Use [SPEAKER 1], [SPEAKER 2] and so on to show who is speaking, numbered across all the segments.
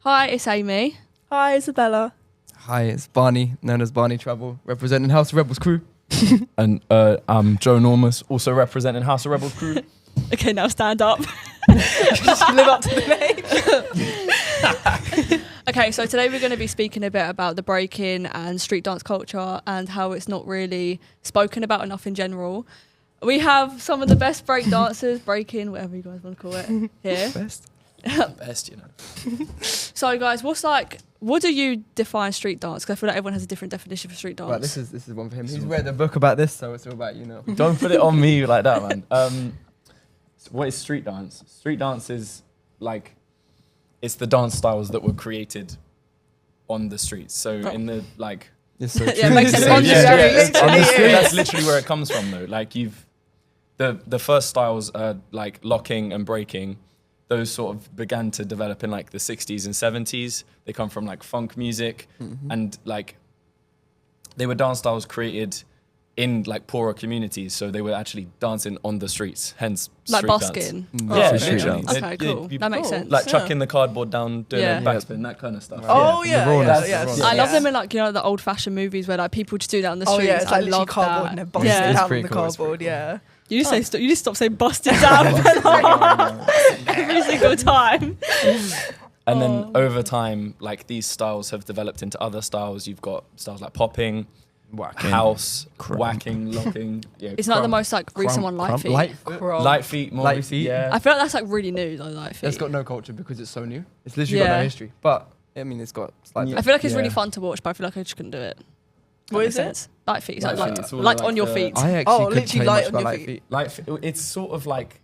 [SPEAKER 1] Hi, it's Amy.
[SPEAKER 2] Hi, Isabella.
[SPEAKER 3] Hi, it's Barney, known as Barney Troubble, representing House of Rebels crew.
[SPEAKER 4] And I'm Joenormous, also representing House of Rebels crew.
[SPEAKER 1] Okay, now stand up.
[SPEAKER 2] Just live up to the name.
[SPEAKER 1] Okay, so today we're going to be speaking a bit about the breaking and street dance culture and how it's not really spoken about enough in general. We have some of the best break dancers, breaking, whatever you guys want to call it, here.
[SPEAKER 3] Best.
[SPEAKER 4] Best, you know.
[SPEAKER 1] So guys, what do you define street dance? Because I feel like everyone has a different definition for street dance.
[SPEAKER 3] Right, this is one for him. He's read a book about this, so it's all about
[SPEAKER 4] Don't put it on me like that, man. So what is street dance? Street dance is like, it's the dance styles that were created on the streets. So in the like,
[SPEAKER 3] It's so
[SPEAKER 1] Yeah, it makes sense. On the
[SPEAKER 4] street.
[SPEAKER 1] street.
[SPEAKER 4] On the street, that's literally where it comes from, though. Like the first styles are like locking and breaking. Those sort of began to develop in like the 60s and 70s. They come from like funk music, and like they were dance styles created in like poorer communities. So they were actually dancing on the streets, hence
[SPEAKER 1] Like
[SPEAKER 4] street
[SPEAKER 1] busking?
[SPEAKER 4] dance.
[SPEAKER 3] Oh,
[SPEAKER 4] Yeah,
[SPEAKER 3] for street
[SPEAKER 4] literally.
[SPEAKER 3] dance.
[SPEAKER 1] Okay, cool. That makes sense.
[SPEAKER 4] Like chucking the cardboard down, doing
[SPEAKER 1] Yeah.
[SPEAKER 4] a backspin, that kind of stuff.
[SPEAKER 2] Oh,
[SPEAKER 3] The
[SPEAKER 2] yeah.
[SPEAKER 3] rawness,
[SPEAKER 2] yeah,
[SPEAKER 3] the rawness.
[SPEAKER 1] I love them in like, you know, the old fashioned movies where like people just do that on the
[SPEAKER 2] Oh,
[SPEAKER 1] streets.
[SPEAKER 2] yeah, it's like
[SPEAKER 1] I
[SPEAKER 2] literally
[SPEAKER 1] love
[SPEAKER 2] cardboard
[SPEAKER 1] that.
[SPEAKER 2] and they're busting
[SPEAKER 1] Yeah.
[SPEAKER 3] It's
[SPEAKER 2] down on
[SPEAKER 3] pretty
[SPEAKER 2] the
[SPEAKER 3] cool, it's
[SPEAKER 2] cardboard,
[SPEAKER 3] pretty
[SPEAKER 2] yeah.
[SPEAKER 1] You just you just stop saying busted down every single time.
[SPEAKER 4] And then over time, like these styles have developed into other styles. You've got styles like popping,
[SPEAKER 3] Whacking.
[SPEAKER 4] house,
[SPEAKER 3] Crump.
[SPEAKER 4] whacking, locking. Yeah,
[SPEAKER 1] It's not the
[SPEAKER 4] crump.
[SPEAKER 1] most like recent one, light feet.
[SPEAKER 4] Light feet, more
[SPEAKER 3] Light
[SPEAKER 4] recent,
[SPEAKER 3] feet.
[SPEAKER 4] yeah.
[SPEAKER 1] I feel like that's like really new though, light feet.
[SPEAKER 3] It's got no culture because it's so new. It's literally got
[SPEAKER 1] Yeah.
[SPEAKER 3] no history. But, I mean, it's got slight...
[SPEAKER 1] I feel like it's
[SPEAKER 4] Yeah.
[SPEAKER 1] really fun to watch, but I feel like I just couldn't do it. That
[SPEAKER 2] What
[SPEAKER 1] makes
[SPEAKER 2] is it?
[SPEAKER 1] sense. Light feet. It's
[SPEAKER 4] Light
[SPEAKER 1] like,
[SPEAKER 4] feet, it's all
[SPEAKER 1] like
[SPEAKER 4] like
[SPEAKER 1] on your
[SPEAKER 4] the-
[SPEAKER 1] feet.
[SPEAKER 3] I actually
[SPEAKER 2] Oh,
[SPEAKER 3] couldn't
[SPEAKER 2] literally
[SPEAKER 3] tell you
[SPEAKER 2] light
[SPEAKER 3] much
[SPEAKER 2] on
[SPEAKER 3] about
[SPEAKER 2] your
[SPEAKER 3] light
[SPEAKER 2] feet.
[SPEAKER 3] feet.
[SPEAKER 4] Light feet, it's sort of like,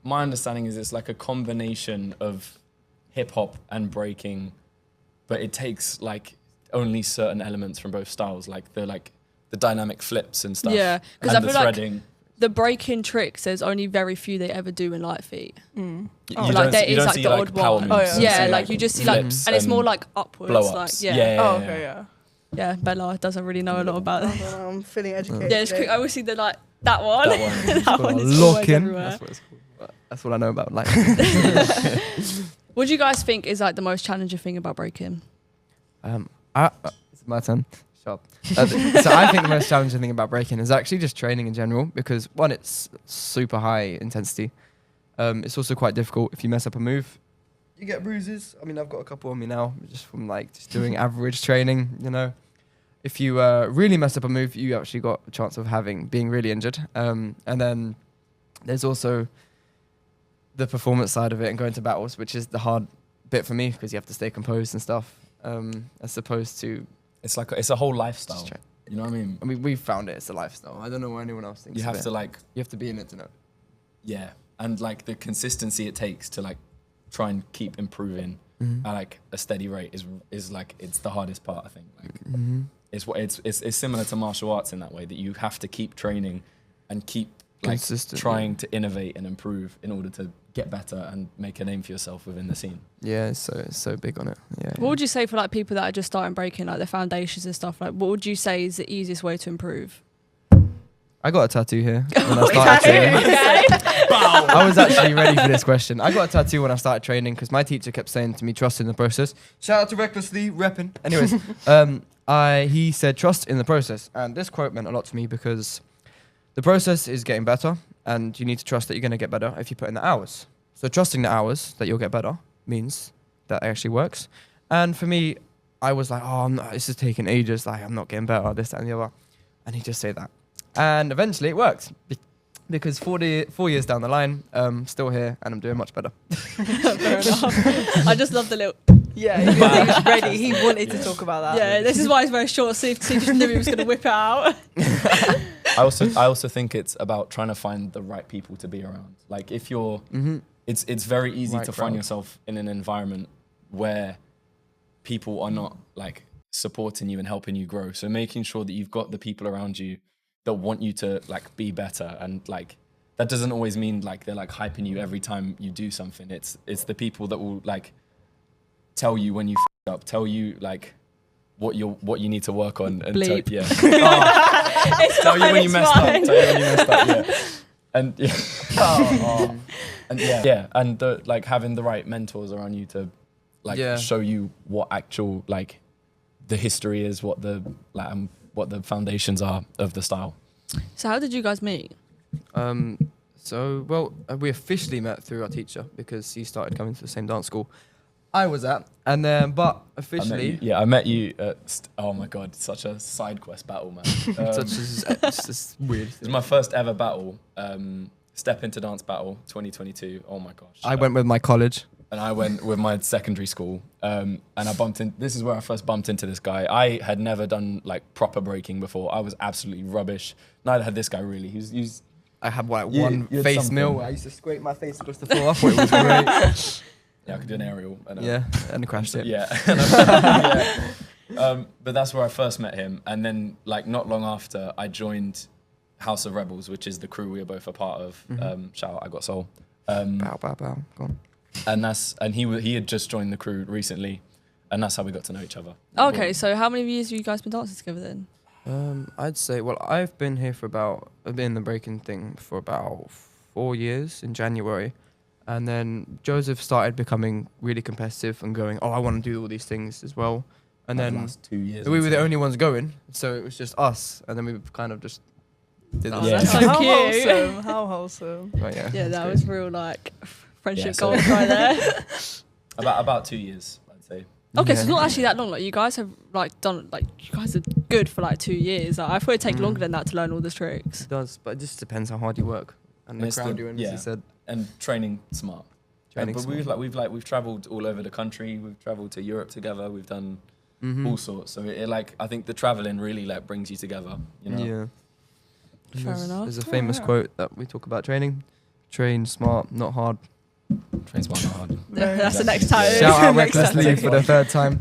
[SPEAKER 4] my understanding is it's like a combination of hip hop and breaking, but it takes like only certain elements from both styles, like the dynamic flips and stuff.
[SPEAKER 1] Yeah, because
[SPEAKER 4] and
[SPEAKER 1] I
[SPEAKER 4] the
[SPEAKER 1] feel like
[SPEAKER 4] threading.
[SPEAKER 1] the breaking tricks, there's only very few they ever do in light feet.
[SPEAKER 4] You
[SPEAKER 1] Like
[SPEAKER 4] don't
[SPEAKER 1] there
[SPEAKER 4] see- you
[SPEAKER 1] is
[SPEAKER 4] don't
[SPEAKER 1] like
[SPEAKER 4] see,
[SPEAKER 1] the
[SPEAKER 4] like,
[SPEAKER 1] odd
[SPEAKER 4] power
[SPEAKER 1] one.
[SPEAKER 4] moves.
[SPEAKER 2] Oh,
[SPEAKER 1] Yeah,
[SPEAKER 2] see,
[SPEAKER 1] like you just see like,
[SPEAKER 4] flips
[SPEAKER 1] and it's more like upwards.
[SPEAKER 4] blow
[SPEAKER 1] Like
[SPEAKER 4] ups.
[SPEAKER 1] yeah.
[SPEAKER 2] Oh, okay, yeah.
[SPEAKER 1] Yeah, Bella doesn't really know a lot about it.
[SPEAKER 2] I'm feeling educated.
[SPEAKER 1] Yeah, it's quick. I always see the like that one.
[SPEAKER 4] That one.
[SPEAKER 1] That one is always
[SPEAKER 3] Locking.
[SPEAKER 1] everywhere.
[SPEAKER 3] That's what it's called. That's what I know about light.
[SPEAKER 1] What do you guys think is like the most challenging thing about breaking?
[SPEAKER 3] It's my turn. Shut up. So I think the most challenging thing about breaking is actually just training in general because one, it's super high intensity. It's also quite difficult. If you mess up a move, you get bruises. I mean, I've got a couple on me now just from like just doing average training, you know. If you really mess up a move, you actually got a chance of being really injured. And then there's also the performance side of it and going to battles, which is the hard bit for me because you have to stay composed and stuff, as opposed to
[SPEAKER 4] It's like it's a whole lifestyle.
[SPEAKER 3] just train.
[SPEAKER 4] You know what I mean?
[SPEAKER 3] I mean, we found it. It's a lifestyle. I don't know what anyone else thinks.
[SPEAKER 4] You
[SPEAKER 3] of
[SPEAKER 4] have
[SPEAKER 3] it.
[SPEAKER 4] to like,
[SPEAKER 3] You have to be in it to know.
[SPEAKER 4] yeah, and like the consistency it takes to like try and keep improving at like a steady rate is like it's the hardest part. I think like it's similar to martial arts in that way that you have to keep training and keep like
[SPEAKER 3] Consistent,
[SPEAKER 4] trying to innovate and improve in order to get better and make a name for yourself within the scene.
[SPEAKER 3] Yeah, it's so big on it. Yeah.
[SPEAKER 1] What would you say for like people that are just starting breaking, like their foundations and stuff? Like, what would you say is the easiest way to improve?
[SPEAKER 3] I got a tattoo here when I started training. I was actually ready for this question. I got a tattoo when I started training because my teacher kept saying to me, trust in the process. Shout out to Recklessly, repping. Anyways, he said, trust in the process. And this quote meant a lot to me because the process is getting better and you need to trust that you're going to get better if you put in the hours. So trusting the hours that you'll get better means that it actually works. And for me, I was like, this is taking ages. Like, I'm not getting better, this, that, and the other. And he just said that. And eventually it worked because 4 years down the line, still here and I'm doing much better.
[SPEAKER 1] Fair enough. I just love the little.
[SPEAKER 2] Yeah, he was ready. He wanted to talk about that.
[SPEAKER 1] Yeah, this is why he's very short sleeved because he just knew he was going to whip it out.
[SPEAKER 4] I also think it's about trying to find the right people to be around. Like if you're, it's very easy
[SPEAKER 3] Right
[SPEAKER 4] to find
[SPEAKER 3] crowd.
[SPEAKER 4] yourself in an environment where people are not like supporting you and helping you grow. So making sure that you've got the people around you that want you to like be better, and like that doesn't always mean like they're like hyping you every time you do something. It's the people that will like tell you when you f up, tell you like what you need to work on, and
[SPEAKER 1] Bleep.
[SPEAKER 4] tell you when you messed up. Tell you when you messed up. Yeah, and yeah, and like having the right mentors around you to like
[SPEAKER 3] Yeah.
[SPEAKER 4] show you what actual like the history is, what the foundations are of the style.
[SPEAKER 1] So how did you guys meet?
[SPEAKER 3] We officially met through our teacher because he started coming to the same dance school I was at, and then but officially,
[SPEAKER 4] I met you at oh my god, such a side quest battle, man.
[SPEAKER 3] it's just weird.
[SPEAKER 4] It was my first ever battle, Step Into Dance battle 2022. Oh my gosh.
[SPEAKER 3] I went with my college.
[SPEAKER 4] And I went with my secondary school, and I bumped in. This is where I first bumped into this guy. I had never done like proper breaking before. I was absolutely rubbish. Neither had this guy really. He's
[SPEAKER 3] I had one
[SPEAKER 4] you had
[SPEAKER 3] face
[SPEAKER 4] something.
[SPEAKER 3] mill. I used to scrape my face across the floor. I thought it was great.
[SPEAKER 4] Yeah, I could do an aerial. And,
[SPEAKER 3] Yeah, and crashed it.
[SPEAKER 4] Yeah. But that's where I first met him, and then like not long after, I joined House of Rebels, which is the crew we are both a part of. Shout out, I Got Soul.
[SPEAKER 3] Bow. Go on.
[SPEAKER 4] And he had just joined the crew recently, and that's how we got to know each other.
[SPEAKER 1] Okay, so how many years have you guys been dancing together then?
[SPEAKER 3] I'd say, I've been here I've been in the breaking thing for about 4 years in January. And then Joseph started becoming really competitive and going, I want to do all these things as well. And
[SPEAKER 4] The
[SPEAKER 3] then
[SPEAKER 4] last 2 years.
[SPEAKER 3] we were the only ones going. So it was just us. And then we kind of just did
[SPEAKER 1] Oh,
[SPEAKER 3] this.
[SPEAKER 1] that's so
[SPEAKER 2] How
[SPEAKER 1] cute.
[SPEAKER 2] wholesome. How wholesome.
[SPEAKER 3] Right, yeah.
[SPEAKER 1] Yeah, that was real like friendship
[SPEAKER 4] Yeah, so-
[SPEAKER 1] goals right there.
[SPEAKER 4] About 2 years, I'd say.
[SPEAKER 1] Okay, so
[SPEAKER 3] Yeah.
[SPEAKER 1] it's not actually that long. Like you guys have you guys are good for like 2 years. Like, I thought it'd take longer than that to learn all the tricks.
[SPEAKER 3] It does, but it just depends how hard you work. And the
[SPEAKER 4] It's the-
[SPEAKER 3] crowd you're in, as
[SPEAKER 4] yeah.
[SPEAKER 3] you said.
[SPEAKER 4] And training smart.
[SPEAKER 3] Training
[SPEAKER 4] but
[SPEAKER 3] smart.
[SPEAKER 4] we've traveled all over the country. We've traveled to Europe together. We've done
[SPEAKER 3] Mm-hmm.
[SPEAKER 4] all sorts. So I think the traveling really like brings you together. You know.
[SPEAKER 3] Yeah.
[SPEAKER 1] Fair enough.
[SPEAKER 3] There's a famous quote that we talk about training. Train smart, not hard.
[SPEAKER 4] Train smart, not hard.
[SPEAKER 1] That's the next
[SPEAKER 4] Yeah.
[SPEAKER 1] time.
[SPEAKER 3] Shout out
[SPEAKER 2] Next
[SPEAKER 3] Reckless
[SPEAKER 2] time.
[SPEAKER 3] Leave for the third time.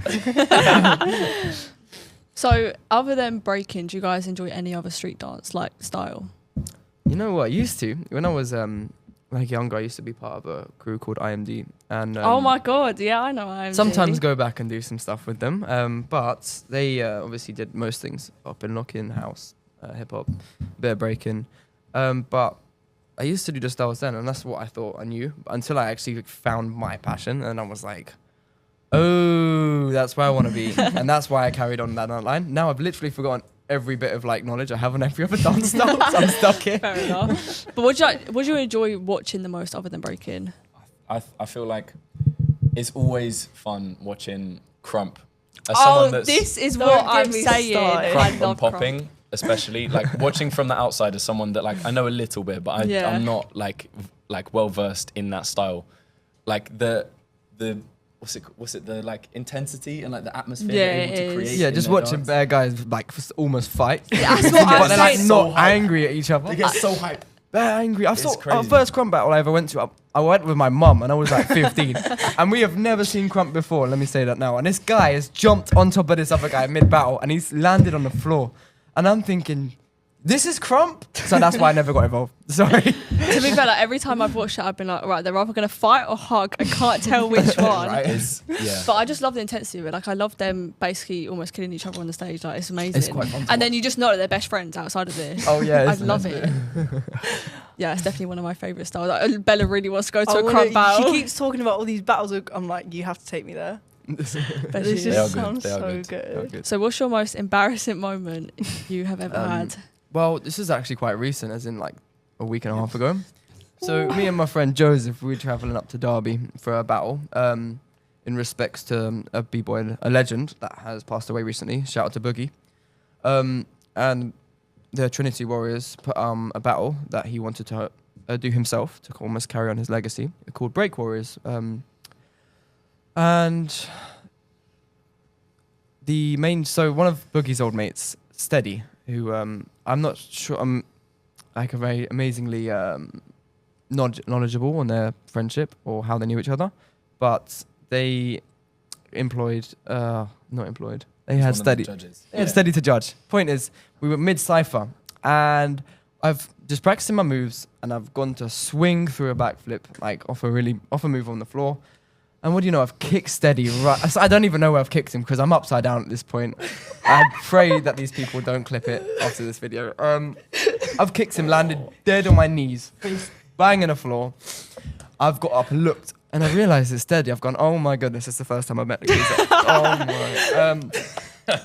[SPEAKER 1] So other than breaking, do you guys enjoy any other street dance like style?
[SPEAKER 3] You know what? I used to. When I was younger, I used to be part of a crew called IMD. And
[SPEAKER 1] Oh my god, yeah, I know. I'm
[SPEAKER 3] sometimes go back and do some stuff with them. But they obviously did most things up and locking house, hip hop, bit of breaking. But I used to do the styles then, and that's what I thought I knew until I actually found my passion, and I was like, oh, that's where I want to be, and that's why I carried on that line. Now I've literally forgotten every bit of like knowledge I have on every other dance style. So I'm stuck here.
[SPEAKER 1] Fair enough. But what do you enjoy watching the most other than breaking?
[SPEAKER 4] I feel like it's always fun watching Crump. As
[SPEAKER 1] Oh,
[SPEAKER 4] someone that's
[SPEAKER 1] this is
[SPEAKER 2] Don't
[SPEAKER 1] what
[SPEAKER 2] get
[SPEAKER 1] I'm
[SPEAKER 2] me
[SPEAKER 1] saying.
[SPEAKER 2] started.
[SPEAKER 1] I
[SPEAKER 4] Crump and
[SPEAKER 1] love
[SPEAKER 4] popping,
[SPEAKER 1] Crump.
[SPEAKER 4] especially like watching from the outside as someone that like I know a little bit, but
[SPEAKER 1] Yeah.
[SPEAKER 4] I'm not like well versed in that style. Like the what's it the like intensity and like the atmosphere
[SPEAKER 1] Yeah,
[SPEAKER 4] they're able
[SPEAKER 1] it
[SPEAKER 4] to
[SPEAKER 1] is.
[SPEAKER 4] create.
[SPEAKER 3] Yeah,
[SPEAKER 4] in
[SPEAKER 3] just
[SPEAKER 4] their
[SPEAKER 3] watching
[SPEAKER 4] dance.
[SPEAKER 3] bare guys like almost fight.
[SPEAKER 1] That's what
[SPEAKER 3] but
[SPEAKER 1] I'm
[SPEAKER 3] they're like
[SPEAKER 1] saying.
[SPEAKER 3] not angry at each other.
[SPEAKER 4] They get so hyped.
[SPEAKER 3] They're angry. I
[SPEAKER 4] It's
[SPEAKER 3] saw our
[SPEAKER 4] crazy.
[SPEAKER 3] first Crump battle I ever went to. I went with my mum and I was like 15, and we have never seen Crump before. Let me say that now. And this guy has jumped on top of this other guy mid battle, and he's landed on the floor. And I'm thinking, this is Crump. So that's why I never got involved. Sorry.
[SPEAKER 1] To be fair, like every time I've watched it, I've been like, right, they're either gonna fight or hug. I can't tell which one.
[SPEAKER 3] Right.
[SPEAKER 4] Yeah.
[SPEAKER 1] But I just love the intensity of it. Like I love them basically almost killing each other on the stage. Like it's amazing.
[SPEAKER 3] It's quite fun to
[SPEAKER 1] And then you just know that they're best friends outside of this.
[SPEAKER 3] Oh yeah,
[SPEAKER 1] I
[SPEAKER 3] isn't
[SPEAKER 1] love it. Yeah, it's definitely one of my favourite styles. Like, Bella really wants to go to a crump battle.
[SPEAKER 2] She keeps talking about all these battles. I'm like, you have to take me there.
[SPEAKER 1] Bet
[SPEAKER 2] This
[SPEAKER 1] she
[SPEAKER 4] They
[SPEAKER 1] is.
[SPEAKER 4] are
[SPEAKER 2] just
[SPEAKER 4] good.
[SPEAKER 2] sounds
[SPEAKER 4] They are
[SPEAKER 2] so
[SPEAKER 4] good. They are
[SPEAKER 2] good.
[SPEAKER 1] So what's your most embarrassing moment you have ever had?
[SPEAKER 3] Well, this is actually quite recent, as in like a week and a half ago. So me and my friend Joseph, we were travelling up to Derby for a battle. In respects to a B-boy, a legend that has passed away recently. Shout out to Boogie. And the Trinity Warriors put a battle that he wanted to do himself to almost carry on his legacy, called Break Warriors. And one of Boogie's old mates, Steady, who I'm not sure, I'm like a very amazingly knowledgeable on their friendship or how they knew each other, but they they had Steady. They had Steady to judge. Point is, we were mid-cypher, and I've just practicing my moves, and I've gone to swing through a backflip, like off a move on the floor. And what do you know? I've kicked Steady right. I don't even know where I've kicked him because I'm upside down at this point. I pray that these people don't clip it after this video. I've kicked him, landed dead on my knees, face bang on the floor. I've got up, looked and I realised it's steady. I've gone, oh my goodness, it's the first time I've met the geezer. Oh my.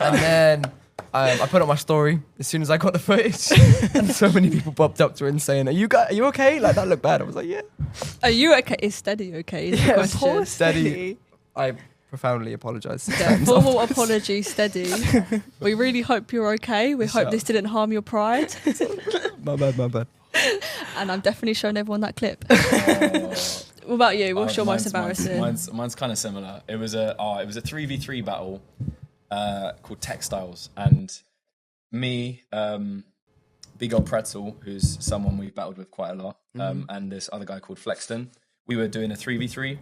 [SPEAKER 3] And then I put up my story as soon as I got the footage, and so many people popped up to it and saying, are you okay? Like, that looked bad. I was like, yeah.
[SPEAKER 1] Are you okay? Is steady okay? Is the question.
[SPEAKER 2] poor
[SPEAKER 3] Steady. I profoundly apologise.
[SPEAKER 1] Yeah, formal apology, steady. We really hope you're okay. We hope this didn't harm your pride.
[SPEAKER 3] My bad.
[SPEAKER 1] And I'm definitely showing everyone that clip. What about you? What's your most embarrassing?
[SPEAKER 4] Mine's kind of similar. It was a 3v3 battle called Textiles, and me, Big Old Pretzel, who's someone we've battled with quite a lot, and this other guy called Flexton. We were doing a 3v3.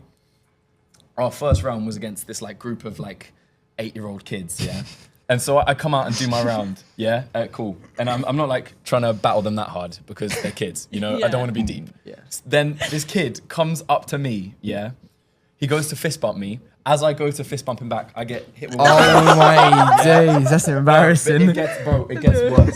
[SPEAKER 4] Our first round was against this like group of like 8-year-old kids, yeah. And so I come out and do my round, yeah, cool. And I'm not like trying to battle them that hard because they're kids, you know. I don't want to be deep.
[SPEAKER 3] Yeah.
[SPEAKER 4] Then this kid comes up to me, yeah. He goes to fist bump me. As I go to fist bump him back, I get hit with.
[SPEAKER 3] Oh my days, that's embarrassing.
[SPEAKER 4] It gets worse.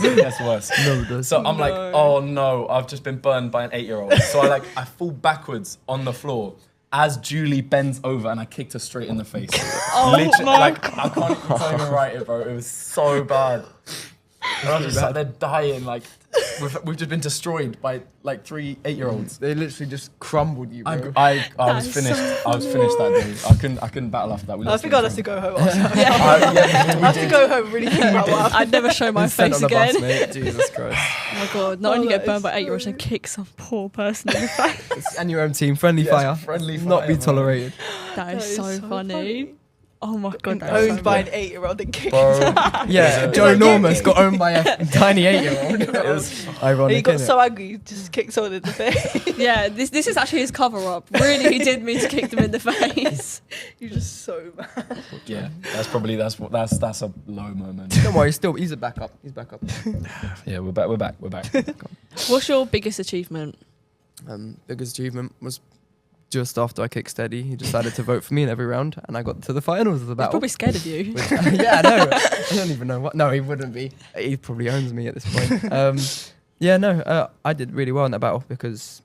[SPEAKER 4] It gets worse.
[SPEAKER 3] No, it doesn't.
[SPEAKER 4] So I'm like, oh no, I've just been burned by an 8-year-old. So I fall backwards on the floor as Julie bends over and I kicked her straight in the face. Literally, like, I can't even write it, bro. It was so bad. And I was just like, they're dying. Like, we've just been destroyed by like 3 8-year-olds.
[SPEAKER 3] They literally just crumbled you, bro.
[SPEAKER 4] I was finished. I was finished that day. I couldn't battle after that.
[SPEAKER 2] I think I'll have to go home. I
[SPEAKER 1] Yeah.
[SPEAKER 2] have to go home and really think about what happened.
[SPEAKER 1] I'd never show my
[SPEAKER 3] Sent
[SPEAKER 1] face
[SPEAKER 3] on the
[SPEAKER 1] again.
[SPEAKER 3] bus, mate. Jesus Christ.
[SPEAKER 1] Oh my god! Not only get burned by 8-year-olds, and kick some poor person in the face.
[SPEAKER 3] And your own team, friendly fire.
[SPEAKER 4] Friendly fire.
[SPEAKER 3] Not be tolerated.
[SPEAKER 1] That is so funny. Oh my god! that is
[SPEAKER 2] Owned
[SPEAKER 1] so
[SPEAKER 2] by
[SPEAKER 1] good.
[SPEAKER 2] an 8-year-old that kicked.
[SPEAKER 4] Bro,
[SPEAKER 3] Yeah, Joenormous got owned by a tiny 8-year-old. It was ironic.
[SPEAKER 2] He got
[SPEAKER 3] innit?
[SPEAKER 2] so angry, he just kicked someone in the face.
[SPEAKER 1] Yeah, this is actually his cover up. Really, he did mean to kick them in the face.
[SPEAKER 2] You're just so mad.
[SPEAKER 4] yeah, that's a low moment.
[SPEAKER 3] Don't worry, he's a backup. He's back up.
[SPEAKER 4] Yeah, we're back.
[SPEAKER 1] What's your biggest achievement?
[SPEAKER 3] Biggest achievement was just after I kicked steady. He decided to vote for me in every round, and I got to the finals of the
[SPEAKER 1] He's
[SPEAKER 3] battle.
[SPEAKER 1] probably scared of you.
[SPEAKER 3] Which, yeah, I know. I don't even know what. No, he wouldn't be. He probably owns me at this point. I did really well in that battle because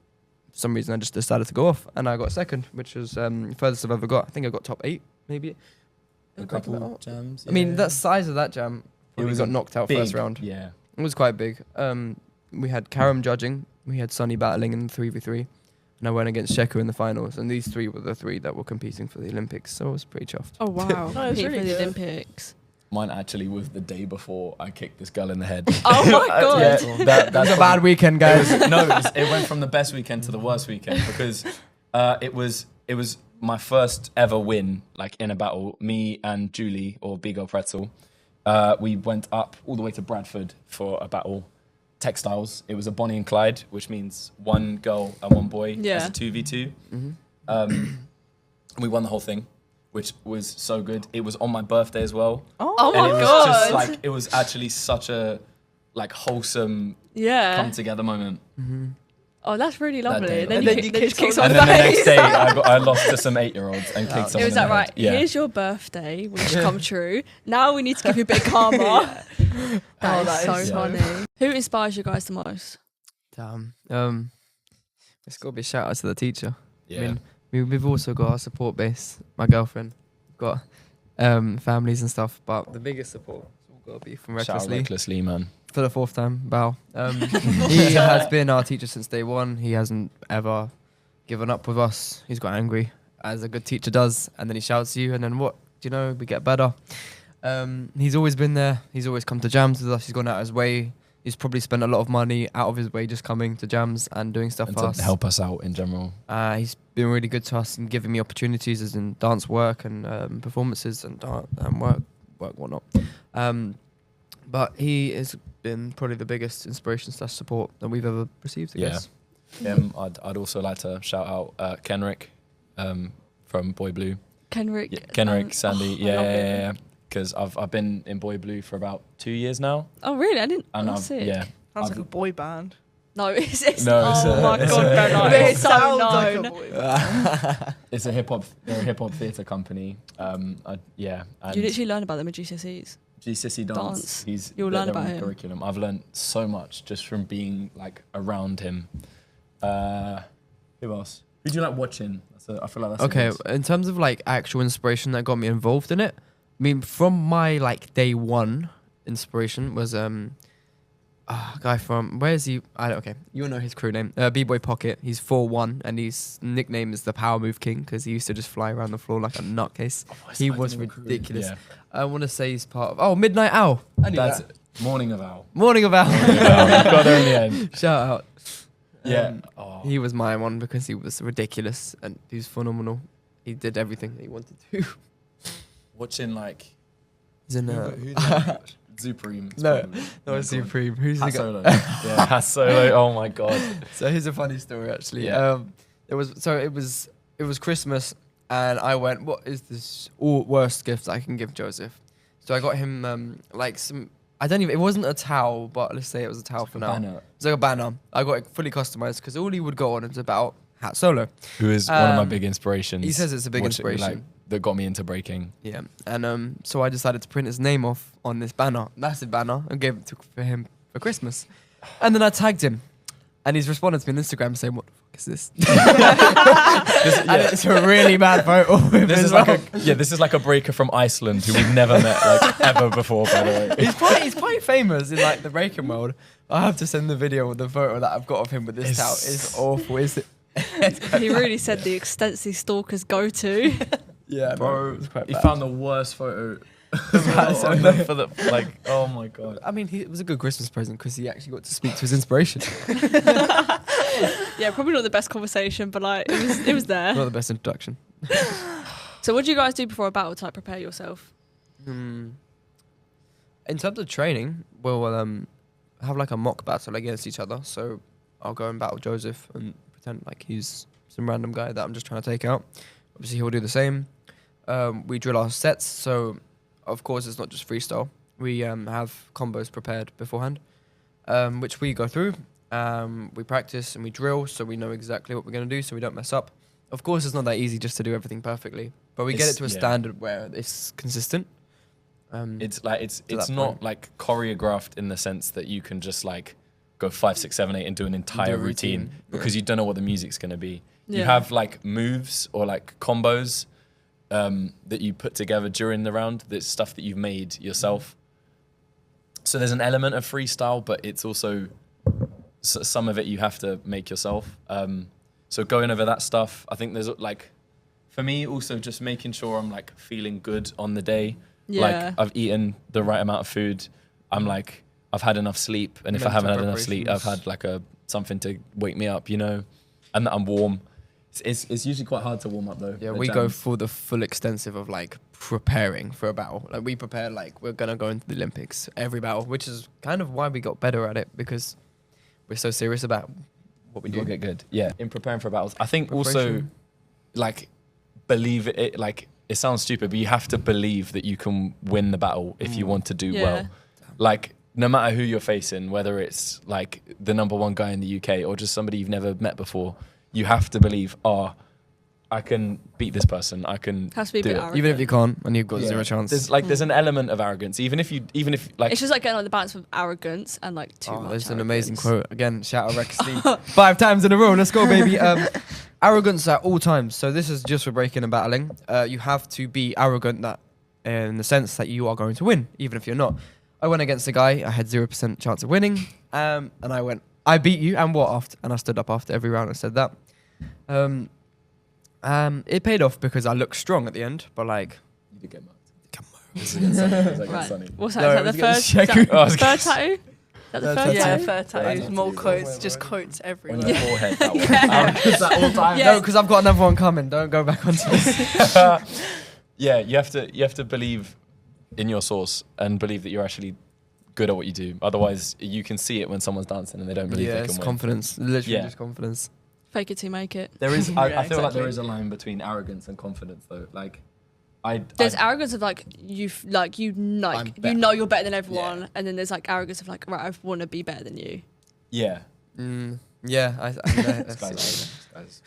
[SPEAKER 3] for some reason I just decided to go off, and I got second, which was furthest I've ever got. I think I got top 8, maybe.
[SPEAKER 4] A couple jams.
[SPEAKER 3] I mean, that size of that jam, we got knocked out
[SPEAKER 4] big,
[SPEAKER 3] first round.
[SPEAKER 4] Yeah.
[SPEAKER 3] It was quite big. We had Karam judging, we had Sonny battling in the 3v3, and I went against Sheku in the finals, and these 3 were the 3 that were competing for the Olympics, so I was pretty chuffed.
[SPEAKER 1] Oh wow!
[SPEAKER 2] No, it's
[SPEAKER 1] Competing
[SPEAKER 2] really
[SPEAKER 1] for the
[SPEAKER 2] good.
[SPEAKER 1] Olympics.
[SPEAKER 4] Mine actually was the day before I kicked this girl in the head.
[SPEAKER 1] Oh my god!
[SPEAKER 4] Yeah,
[SPEAKER 3] That was a bad weekend, guys.
[SPEAKER 4] It went from the best weekend to the worst weekend because it was my first ever win, like in a battle. Me and Julie, or Big Old Pretzel, we went up all the way to Bradford for a battle. Textiles. It was a Bonnie and Clyde, which means 1 girl and 1 boy as a 2v2. We won the whole thing, which was so good. It was on my birthday as well.
[SPEAKER 1] Oh
[SPEAKER 4] And
[SPEAKER 1] my
[SPEAKER 4] it was
[SPEAKER 1] god!
[SPEAKER 4] just like, it was actually such a like wholesome
[SPEAKER 1] Yeah.
[SPEAKER 4] come together moment.
[SPEAKER 1] Oh, that's really lovely.
[SPEAKER 4] day.
[SPEAKER 1] Then
[SPEAKER 2] And
[SPEAKER 1] you
[SPEAKER 2] then you
[SPEAKER 1] kick
[SPEAKER 2] kick
[SPEAKER 1] someone
[SPEAKER 4] And
[SPEAKER 1] in
[SPEAKER 4] then
[SPEAKER 1] the
[SPEAKER 4] the next
[SPEAKER 1] face.
[SPEAKER 4] day, I lost to some 8-year-olds and kicked someone
[SPEAKER 1] It was
[SPEAKER 4] in the
[SPEAKER 1] that right?
[SPEAKER 4] head. Yeah.
[SPEAKER 1] Here's your birthday, which come true. Now we need to give you a bit of karma. That is so funny. Who inspires you guys the most?
[SPEAKER 3] Damn. It's got to be a shout out to the teacher.
[SPEAKER 4] Yeah.
[SPEAKER 3] I mean, we've also got our support base. My girlfriend, got families and stuff, but the biggest support has got to be from
[SPEAKER 4] Shout out
[SPEAKER 3] Recklessly.
[SPEAKER 4] Recklessly, man.
[SPEAKER 3] For the 4th time, bow. He has been our teacher since day 1. He hasn't ever given up with us. He's got angry, as a good teacher does, and then he shouts at you, and then what? Do you know, we get better. He's always been there. He's always come to jams with us. He's gone out of his way. He's probably spent a lot of money out of his way just coming to jams and doing stuff
[SPEAKER 4] And
[SPEAKER 3] for
[SPEAKER 4] to
[SPEAKER 3] us.
[SPEAKER 4] help us out in general.
[SPEAKER 3] He's been really good to us and giving me opportunities as in dance work and performances and work whatnot. But he has been probably the biggest inspiration / support that we've ever received, I guess.
[SPEAKER 4] I'd also like to shout out Kenrick from Boy Blue.
[SPEAKER 1] Kenrick.
[SPEAKER 4] Yeah, Kenrick, Sandy.
[SPEAKER 1] I love him.
[SPEAKER 4] Yeah. Because I've been in Boy Blue for about 2 years now.
[SPEAKER 1] Oh really? I didn't.
[SPEAKER 4] And
[SPEAKER 1] That's it.
[SPEAKER 4] yeah.
[SPEAKER 2] Sounds like a boy band.
[SPEAKER 1] No, it's
[SPEAKER 4] No, it's
[SPEAKER 1] oh
[SPEAKER 4] a-
[SPEAKER 1] my
[SPEAKER 4] it's
[SPEAKER 1] god,
[SPEAKER 4] a-
[SPEAKER 1] no, no.
[SPEAKER 2] But it
[SPEAKER 1] It's so
[SPEAKER 2] sounds like a
[SPEAKER 1] known.
[SPEAKER 2] boy band.
[SPEAKER 4] It's a hip hop theatre company. And
[SPEAKER 1] You literally learn about them at GCSEs.
[SPEAKER 4] GCSE dance.
[SPEAKER 1] You'll learn
[SPEAKER 4] they're
[SPEAKER 1] about
[SPEAKER 4] on
[SPEAKER 1] him.
[SPEAKER 4] curriculum. I've learned so much just from being like around him. Who else? Who do you like watching? I feel like that's
[SPEAKER 3] Okay, in terms of like actual inspiration that got me involved in it, I mean, from my like day one inspiration was a guy from, where is he? Okay, you'll know his crew name. Bboy Pocket. He's 4'1", and his nickname is the Power Move King because he used to just fly around the floor like a nutcase. He was ridiculous.
[SPEAKER 4] Yeah.
[SPEAKER 3] I want to say he's part of Midnight Owl. I knew
[SPEAKER 4] That's
[SPEAKER 3] that.
[SPEAKER 4] Morning of Owl.
[SPEAKER 3] Morning of Owl.
[SPEAKER 4] Got there in the end.
[SPEAKER 3] Shout out.
[SPEAKER 4] Yeah.
[SPEAKER 3] He was my one because he was ridiculous and he was phenomenal. He did everything that he wanted to.
[SPEAKER 4] Watching like
[SPEAKER 3] He's in
[SPEAKER 4] Supreme.
[SPEAKER 3] No, not Supreme. Who's the
[SPEAKER 4] Hat
[SPEAKER 3] guy?
[SPEAKER 4] Solo. Yeah, Hat Solo. Oh my god.
[SPEAKER 3] So here's a funny story actually.
[SPEAKER 4] Yeah.
[SPEAKER 3] It was Christmas and I went, what is this worst gift I can give Joseph? So I got him like some, it wasn't a towel, but let's say it was a towel for now.
[SPEAKER 4] Banner.
[SPEAKER 3] It's like a banner. I got it fully customized because all he would go on is about Hat Solo.
[SPEAKER 4] Who is one of my big inspirations.
[SPEAKER 3] He says it's a big inspiration.
[SPEAKER 4] Like, that got me into breaking.
[SPEAKER 3] Yeah, and so I decided to print his name off on this banner, massive banner, and gave it for him for Christmas. And then I tagged him, and he's responded to me on Instagram saying, "What the fuck is this?" And it's a really bad photo.
[SPEAKER 4] This is like a breaker from Iceland who we've never met like ever before. By the way,
[SPEAKER 3] he's quite famous in like the breaking world. I have to send the video with the photo that I've got of him with this towel. It's awful. Is it?
[SPEAKER 1] He really said the extent these stalkers go to.
[SPEAKER 3] Yeah,
[SPEAKER 4] bro,
[SPEAKER 3] no,
[SPEAKER 4] he found the worst photo. Oh my god.
[SPEAKER 3] I mean, it was a good Christmas present because he actually got to speak to his inspiration.
[SPEAKER 1] Yeah, probably not the best conversation, but like it was there.
[SPEAKER 3] Not the best introduction.
[SPEAKER 1] So what do you guys do before a battle to like prepare yourself?
[SPEAKER 3] In terms of training, we'll have like a mock battle against each other. So I'll go and battle Joseph and pretend like he's some random guy that I'm just trying to take out. Obviously, he'll do the same. We drill our sets, so of course it's not just freestyle. We have combos prepared beforehand, which we go through. We practice and we drill, so we know exactly what we're going to do, so we don't mess up. Of course, it's not that easy just to do everything perfectly, but we get it to a standard where it's consistent.
[SPEAKER 4] It's not like choreographed in the sense that you can just like go 5, 6, 7, 8 and do an entire routine because you don't know what the music's going to be. Yeah. You have like moves or like combos that you put together during the round. That's stuff that you've made yourself. So there's an element of freestyle, but it's also some of it you have to make yourself. So going over that stuff, I think there's like, for me also just making sure I'm like feeling good on the day. Yeah. Like I've eaten the right amount of food. I'm like, I've had enough sleep. And if I haven't had enough sleep, I've had like something to wake me up, you know, and that I'm warm. It's usually quite hard to warm up though.
[SPEAKER 3] Yeah, we go for the full extensive of like preparing for a battle. Like we prepare like we're gonna go into the Olympics every battle, which is kind of why we got better at it because we're so serious about what we do.
[SPEAKER 4] Get good. Yeah, in preparing for battles, I think also like believe it. Like it sounds stupid, but you have to believe that you can win the battle if you want to do well. Like no matter who you're facing, whether it's like the #1 guy in the UK or just somebody you've never met before. You have to believe, I can beat this person. I can
[SPEAKER 1] has to be
[SPEAKER 4] do
[SPEAKER 1] a bit
[SPEAKER 4] it.
[SPEAKER 1] arrogant.
[SPEAKER 3] Even if you can't, and you've got zero chance.
[SPEAKER 4] There's an element of arrogance. Even if like,
[SPEAKER 1] it's just like getting like the balance of arrogance and like too much.
[SPEAKER 3] There's an amazing quote again. Shout out Rex Lee. 5 times in a row. Let's go, baby. Arrogance at all times. So this is just for breaking and battling. You have to be arrogant that, in the sense that you are going to win, even if you're not. I went against a guy. I had 0% chance of winning, and I went. I beat you, and what after? And I stood up after every round and said that. It paid off because I looked strong at the end, but like
[SPEAKER 4] you did get marked.
[SPEAKER 3] Come
[SPEAKER 1] Right. What's that? Is that the third tattoo? Is that the first
[SPEAKER 2] Yeah,
[SPEAKER 1] tattoo?
[SPEAKER 2] third tattoos, more quotes, just quotes everywhere.
[SPEAKER 4] On your forehead. That one. That all time.
[SPEAKER 3] No, because I've got another one coming. Don't go back onto this.
[SPEAKER 4] Yeah, you have to believe in your source and believe that you're actually good at what you do. Otherwise, you can see it when someone's dancing and they don't believe they can
[SPEAKER 3] it's
[SPEAKER 4] win.
[SPEAKER 3] confidence. Literally just confidence.
[SPEAKER 1] Fake it till you make it.
[SPEAKER 4] There is. I feel like
[SPEAKER 2] exactly.
[SPEAKER 4] there is a line between arrogance and confidence, though. Like,
[SPEAKER 1] there's arrogance of like you know you're better than everyone, and then there's like arrogance of like right, I want to be better than you.
[SPEAKER 4] Yeah.
[SPEAKER 3] Yeah,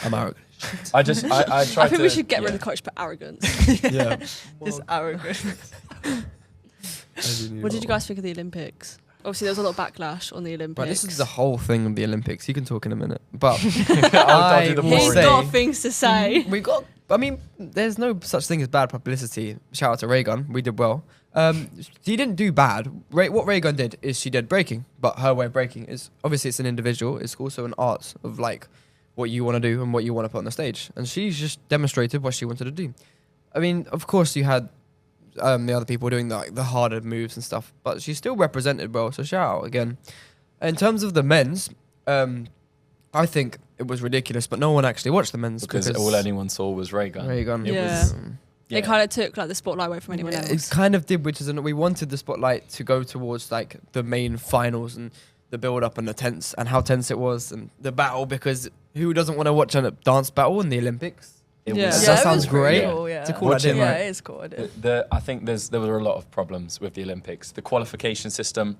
[SPEAKER 3] I'm arrogant.
[SPEAKER 4] I try.
[SPEAKER 1] I think we should get rid of the coach for arrogance.
[SPEAKER 3] Yeah.
[SPEAKER 2] Just arrogant.
[SPEAKER 1] What did you guys think of the Olympics? obviously there was a lot of backlash on the Olympics.
[SPEAKER 3] Right, this is the whole thing of the Olympics. You can talk in a minute, but
[SPEAKER 4] I'll do the
[SPEAKER 3] will
[SPEAKER 1] He's
[SPEAKER 4] boring.
[SPEAKER 3] say
[SPEAKER 1] got things to say.
[SPEAKER 3] we got. I mean, there's no such thing as bad publicity. Shout out to Raygun. We did well. She didn't do bad. What Raygun did is she did breaking, but her way of breaking is obviously it's an individual. It's also an art of like what you want to do and what you want to put on the stage. And she's just demonstrated what she wanted to do. I mean, of course you had the other people doing the harder moves and stuff, but she still represented well. So shout out again. In terms of the men's, I think it was ridiculous, but no one actually watched the men's
[SPEAKER 4] Because all anyone saw was Raygun.
[SPEAKER 3] Raygun.
[SPEAKER 4] It
[SPEAKER 1] Yeah.
[SPEAKER 4] was,
[SPEAKER 1] They kind of took like the spotlight away from anyone
[SPEAKER 3] It
[SPEAKER 1] else.
[SPEAKER 3] kind of did, which is we wanted the spotlight to go towards like the main finals and the build up and the tense and how tense it was and the battle, because who doesn't want to watch a dance battle in the Olympics?
[SPEAKER 4] It
[SPEAKER 1] Yeah.
[SPEAKER 4] was
[SPEAKER 3] That
[SPEAKER 2] it
[SPEAKER 3] sounds
[SPEAKER 2] was pretty
[SPEAKER 3] great.
[SPEAKER 2] Cool, yeah.
[SPEAKER 3] To call
[SPEAKER 4] Watch
[SPEAKER 3] that
[SPEAKER 4] it,
[SPEAKER 3] in,
[SPEAKER 2] yeah,
[SPEAKER 3] right?
[SPEAKER 2] it is cool. It is.
[SPEAKER 4] I think there were a lot of problems with the Olympics. The qualification system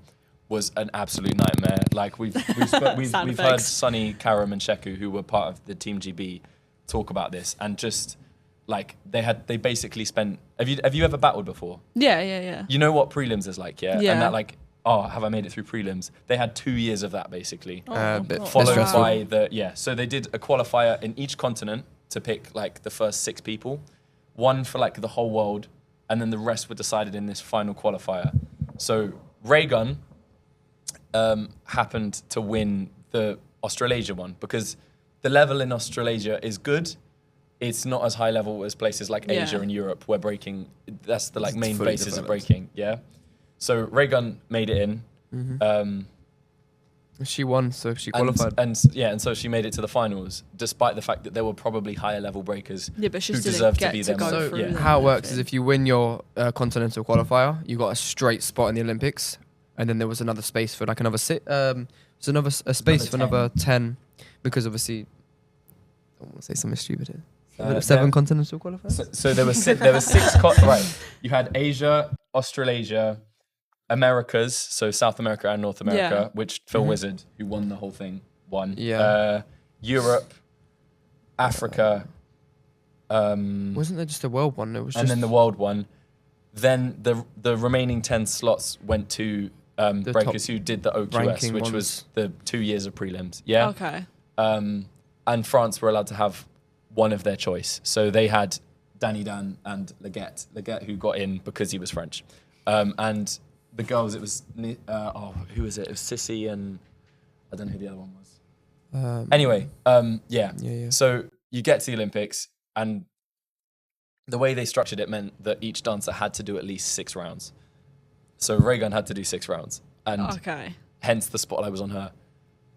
[SPEAKER 4] was an absolute nightmare. Like we've
[SPEAKER 1] Sound
[SPEAKER 4] heard
[SPEAKER 1] effects.
[SPEAKER 4] Sonny, Karam, and Sheku, who were part of the Team GB, talk about this, and just like they basically spent. Have you ever battled before?
[SPEAKER 1] Yeah.
[SPEAKER 4] You know what prelims is like, yeah?
[SPEAKER 1] Yeah.
[SPEAKER 4] And that like, oh, have I made it through prelims? They had 2 years of that basically.
[SPEAKER 3] Bit
[SPEAKER 4] Followed
[SPEAKER 3] stressful.
[SPEAKER 4] by so they did a qualifier in each continent to pick like the first 6 people, one for like the whole world, and then the rest were decided in this final qualifier. So Raygun happened to win the Australasia one because the level in Australasia is good. It's not as high level as places like
[SPEAKER 1] Yeah.
[SPEAKER 4] Asia and Europe where breaking, that's the like
[SPEAKER 3] It's
[SPEAKER 4] main
[SPEAKER 3] fully
[SPEAKER 4] basis of
[SPEAKER 3] developed.
[SPEAKER 4] breaking, yeah? So Raygun made it in.
[SPEAKER 3] She won, so she
[SPEAKER 4] And,
[SPEAKER 3] qualified.
[SPEAKER 4] and so she made it to the finals, despite the fact that there were probably higher level breakers
[SPEAKER 1] Yeah, but she
[SPEAKER 4] who
[SPEAKER 1] just didn't
[SPEAKER 4] deserved
[SPEAKER 1] get
[SPEAKER 4] to be
[SPEAKER 1] to
[SPEAKER 4] there.
[SPEAKER 1] go
[SPEAKER 4] more.
[SPEAKER 3] So
[SPEAKER 1] through
[SPEAKER 4] yeah.
[SPEAKER 1] them.
[SPEAKER 3] how it works is if you win your continental qualifier, you got a straight spot in the Olympics, and then there was another space for like another a space for another 10, because obviously I don't want to say something stupid here. 7 continental qualifiers.
[SPEAKER 4] So there were six. Right, you had Asia, Australasia, Americas, so South America and North America,
[SPEAKER 1] Yeah.
[SPEAKER 4] which Phil Wizard, who won the whole thing, won.
[SPEAKER 3] Yeah.
[SPEAKER 4] Europe, Africa,
[SPEAKER 3] Wasn't there just a world one? It was
[SPEAKER 4] and
[SPEAKER 3] just
[SPEAKER 4] then the world one. Then the remaining 10 slots went to breakers who did the OQS,
[SPEAKER 3] ranking
[SPEAKER 4] which
[SPEAKER 3] ones.
[SPEAKER 4] was the 2 years of prelims. Yeah.
[SPEAKER 1] Okay.
[SPEAKER 4] And France were allowed to have one of their choice. So they had Danny Dan and Leggett, who got in because he was French. And the girls, it was, who was it? It was Sissy and I don't know who the other one was. Anyway, yeah.
[SPEAKER 3] Yeah.
[SPEAKER 4] So you get to the Olympics, and the way they structured it meant that each dancer had to do at least 6 rounds. So Raygun had to do 6 rounds, and
[SPEAKER 1] Okay.
[SPEAKER 4] hence the spotlight was on her.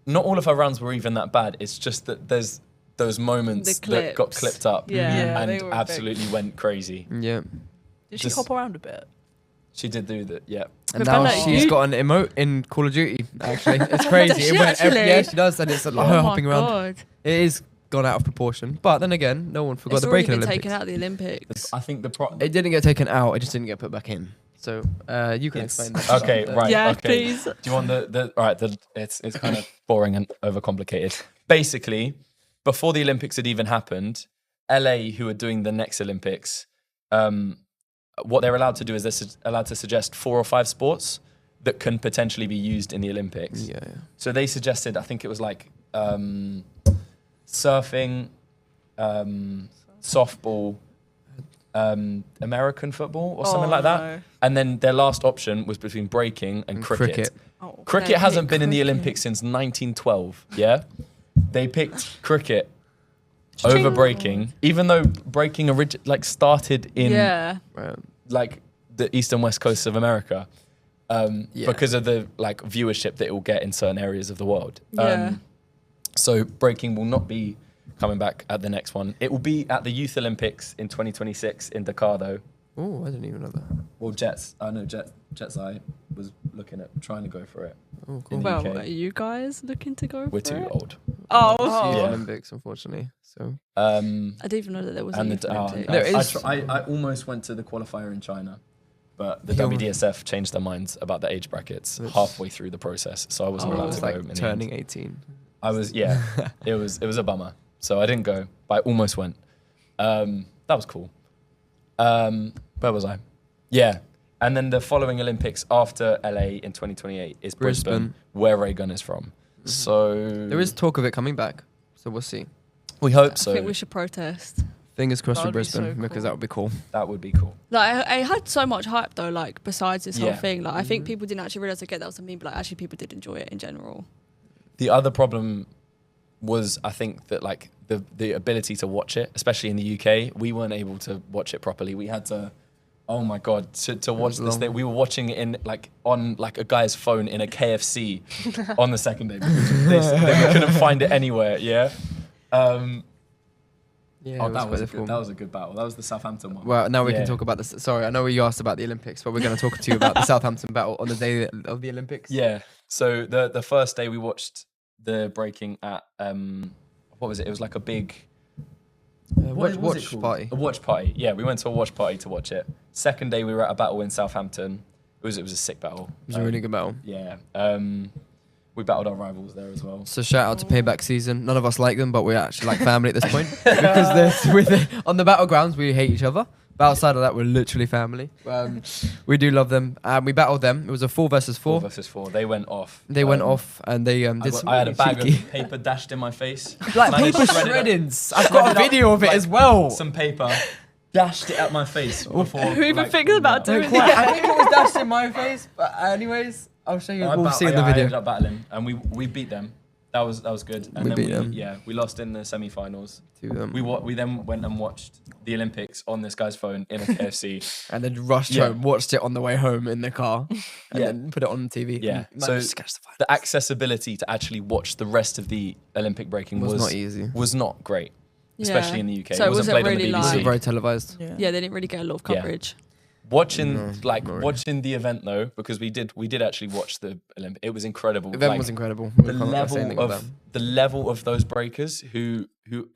[SPEAKER 4] Not all of her rounds were even that bad. It's just that there's those moments
[SPEAKER 1] The
[SPEAKER 4] that got
[SPEAKER 1] clips.
[SPEAKER 4] clipped up
[SPEAKER 1] Yeah.
[SPEAKER 2] Yeah, they
[SPEAKER 4] and
[SPEAKER 2] were
[SPEAKER 4] absolutely went crazy.
[SPEAKER 3] Yeah.
[SPEAKER 2] Did she
[SPEAKER 4] Just-
[SPEAKER 2] hop around a bit?
[SPEAKER 4] She did do that, yeah.
[SPEAKER 3] And
[SPEAKER 1] But
[SPEAKER 3] now
[SPEAKER 1] Bella,
[SPEAKER 3] she's
[SPEAKER 1] you-
[SPEAKER 3] got an emote in Call of Duty. Actually, it's crazy.
[SPEAKER 1] Does she actually?
[SPEAKER 3] Yeah, she does, and it's like
[SPEAKER 1] Oh
[SPEAKER 3] her
[SPEAKER 1] my
[SPEAKER 3] hopping around.
[SPEAKER 1] God.
[SPEAKER 3] It is gone out of proportion, but then again, no one forgot
[SPEAKER 1] It's
[SPEAKER 3] the
[SPEAKER 1] already
[SPEAKER 3] breaking
[SPEAKER 1] been
[SPEAKER 3] Olympics.
[SPEAKER 1] taken out of the Olympics.
[SPEAKER 4] I think
[SPEAKER 3] It didn't get taken out. It just didn't get put back in. So you can
[SPEAKER 4] It's-
[SPEAKER 3] explain that.
[SPEAKER 4] okay, right.
[SPEAKER 1] Yeah,
[SPEAKER 4] okay.
[SPEAKER 1] please.
[SPEAKER 4] Do you want the all right? It's kind of boring and overcomplicated. Basically, before the Olympics had even happened, LA, who are doing the next Olympics, what they're allowed to do is they're allowed to suggest 4 or 5 sports that can potentially be used in the Olympics.
[SPEAKER 3] Yeah.
[SPEAKER 4] So they suggested, I think it was like surfing, softball, American football or something like that.
[SPEAKER 2] No.
[SPEAKER 4] And then their last option was between breaking and cricket.
[SPEAKER 2] Oh.
[SPEAKER 4] Cricket
[SPEAKER 1] They
[SPEAKER 4] hasn't
[SPEAKER 1] picked
[SPEAKER 4] been in the
[SPEAKER 1] cricket.
[SPEAKER 4] Olympics since 1912. Yeah, they picked cricket over breaking, even though breaking started in
[SPEAKER 1] Yeah.
[SPEAKER 4] like the east and west coasts of America, because of the like viewership that it will get in certain areas of the world.
[SPEAKER 1] Yeah.
[SPEAKER 4] So breaking will not be coming back at the next one. It will be at the Youth Olympics in 2026 in Dakar, though.
[SPEAKER 3] Oh, I didn't even know that.
[SPEAKER 4] Well, Jets I was looking at trying to go for it.
[SPEAKER 3] Oh, cool.
[SPEAKER 4] In the
[SPEAKER 1] Well,
[SPEAKER 4] UK.
[SPEAKER 1] are you guys looking to go
[SPEAKER 4] We're
[SPEAKER 1] for
[SPEAKER 4] too
[SPEAKER 1] it?
[SPEAKER 4] old.
[SPEAKER 1] Oh.
[SPEAKER 3] Youth
[SPEAKER 4] Yeah.
[SPEAKER 3] Olympics, unfortunately. So
[SPEAKER 1] I didn't even know that there was a
[SPEAKER 4] And
[SPEAKER 1] youth Olympics.
[SPEAKER 3] There is-
[SPEAKER 4] I almost went to the qualifier in China, but the
[SPEAKER 3] You're-
[SPEAKER 4] WDSF changed their minds about the age brackets
[SPEAKER 3] Which-
[SPEAKER 4] halfway through the process, so I wasn't
[SPEAKER 1] Oh.
[SPEAKER 4] allowed
[SPEAKER 3] it's
[SPEAKER 4] to go.
[SPEAKER 3] like
[SPEAKER 4] in the end.
[SPEAKER 3] turning 18.
[SPEAKER 4] I was it was a bummer, so I didn't go, but I almost went. That was cool. Where was I? Yeah, And then the following Olympics after LA in 2028 is Brisbane, where Ray Gunn is from. So
[SPEAKER 3] There is talk of it coming back, so we'll see.
[SPEAKER 4] we hope so.
[SPEAKER 1] I think we should protest.
[SPEAKER 3] Fingers crossed for
[SPEAKER 2] That'd be so
[SPEAKER 3] Brisbane because
[SPEAKER 2] cool.
[SPEAKER 3] that would be cool.
[SPEAKER 4] That would be cool.
[SPEAKER 1] Like, it had so much hype though. Like, besides this whole
[SPEAKER 4] Yeah.
[SPEAKER 1] thing, like, I think people didn't actually realize that was a meme, but like, actually, people did enjoy it in general.
[SPEAKER 4] The other problem was, I think, that like the ability to watch it, especially in the UK, we weren't able to watch it properly. We had to, oh my god, to watch this
[SPEAKER 3] long.
[SPEAKER 4] thing. We were watching it in like on like a guy's phone in a KFC on the second day. They couldn't find it anywhere. Yeah.
[SPEAKER 3] Yeah,
[SPEAKER 4] Oh, that was a good battle. That was the Southampton one.
[SPEAKER 3] Well, now we
[SPEAKER 4] Yeah.
[SPEAKER 3] can talk about this. Sorry, I know you asked about the Olympics, but we're going to talk to you about the Southampton battle on the day of the Olympics.
[SPEAKER 4] Yeah. So the first day we watched the breaking at what was it? It was like a big what was it
[SPEAKER 3] watch
[SPEAKER 4] called?
[SPEAKER 3] party.
[SPEAKER 4] A watch party. Yeah, we went to a watch party to watch it. Second day we were at a battle in Southampton. It was a sick battle.
[SPEAKER 3] It was a really good battle.
[SPEAKER 4] Yeah. We battled our rivals there as well.
[SPEAKER 3] So shout out to Payback Season. None of us like them, but we're actually like family at this point because on the battlegrounds we hate each other. But outside of that, we're literally family. We do love them. We battled them. It was a 4 versus 4.
[SPEAKER 4] 4 versus 4. They went off.
[SPEAKER 3] They went off and they did some
[SPEAKER 4] I had a
[SPEAKER 3] really
[SPEAKER 4] bag
[SPEAKER 3] cheeky-
[SPEAKER 4] of paper dashed in my face.
[SPEAKER 3] like
[SPEAKER 4] Managed
[SPEAKER 3] paper
[SPEAKER 4] to shred it up.
[SPEAKER 3] shreddings. I've got a video of it
[SPEAKER 4] like,
[SPEAKER 3] as well.
[SPEAKER 4] Some paper. Dashed it at my face before.
[SPEAKER 1] Who even thinks about
[SPEAKER 3] No,
[SPEAKER 1] doing
[SPEAKER 3] quite.
[SPEAKER 1] that?
[SPEAKER 3] I think it was dashed in my face, but anyways, I'll show you. We'll see in the
[SPEAKER 4] I ended
[SPEAKER 3] video.
[SPEAKER 4] up battling, and we beat them. That was good. And
[SPEAKER 3] We
[SPEAKER 4] then
[SPEAKER 3] beat them.
[SPEAKER 4] Yeah, we lost in the semi-finals.
[SPEAKER 3] To them.
[SPEAKER 4] We then went and watched the Olympics on this guy's phone in a KFC.
[SPEAKER 3] And then rushed
[SPEAKER 4] Yeah.
[SPEAKER 3] home, watched it on the way home in the car, and
[SPEAKER 4] Yeah.
[SPEAKER 3] then put it on TV.
[SPEAKER 4] Yeah.
[SPEAKER 3] and
[SPEAKER 4] So
[SPEAKER 3] managed to catch the finals.
[SPEAKER 4] The accessibility to actually watch the rest of the Olympic breaking
[SPEAKER 3] was not easy.
[SPEAKER 4] was not great, especially in the UK.
[SPEAKER 1] So
[SPEAKER 4] it wasn't
[SPEAKER 1] was it
[SPEAKER 4] played on
[SPEAKER 1] really
[SPEAKER 4] the
[SPEAKER 3] It
[SPEAKER 4] BBC.
[SPEAKER 3] wasn't
[SPEAKER 1] like-
[SPEAKER 3] very televised.
[SPEAKER 1] Yeah, they didn't really get a lot of
[SPEAKER 4] Yeah.
[SPEAKER 1] coverage.
[SPEAKER 4] Watching
[SPEAKER 3] No,
[SPEAKER 4] like
[SPEAKER 3] not really.
[SPEAKER 4] watching the event though, because we did actually watch the Olympic. It was incredible.
[SPEAKER 3] The event
[SPEAKER 4] Like,
[SPEAKER 3] was incredible.
[SPEAKER 4] the level of those breakers who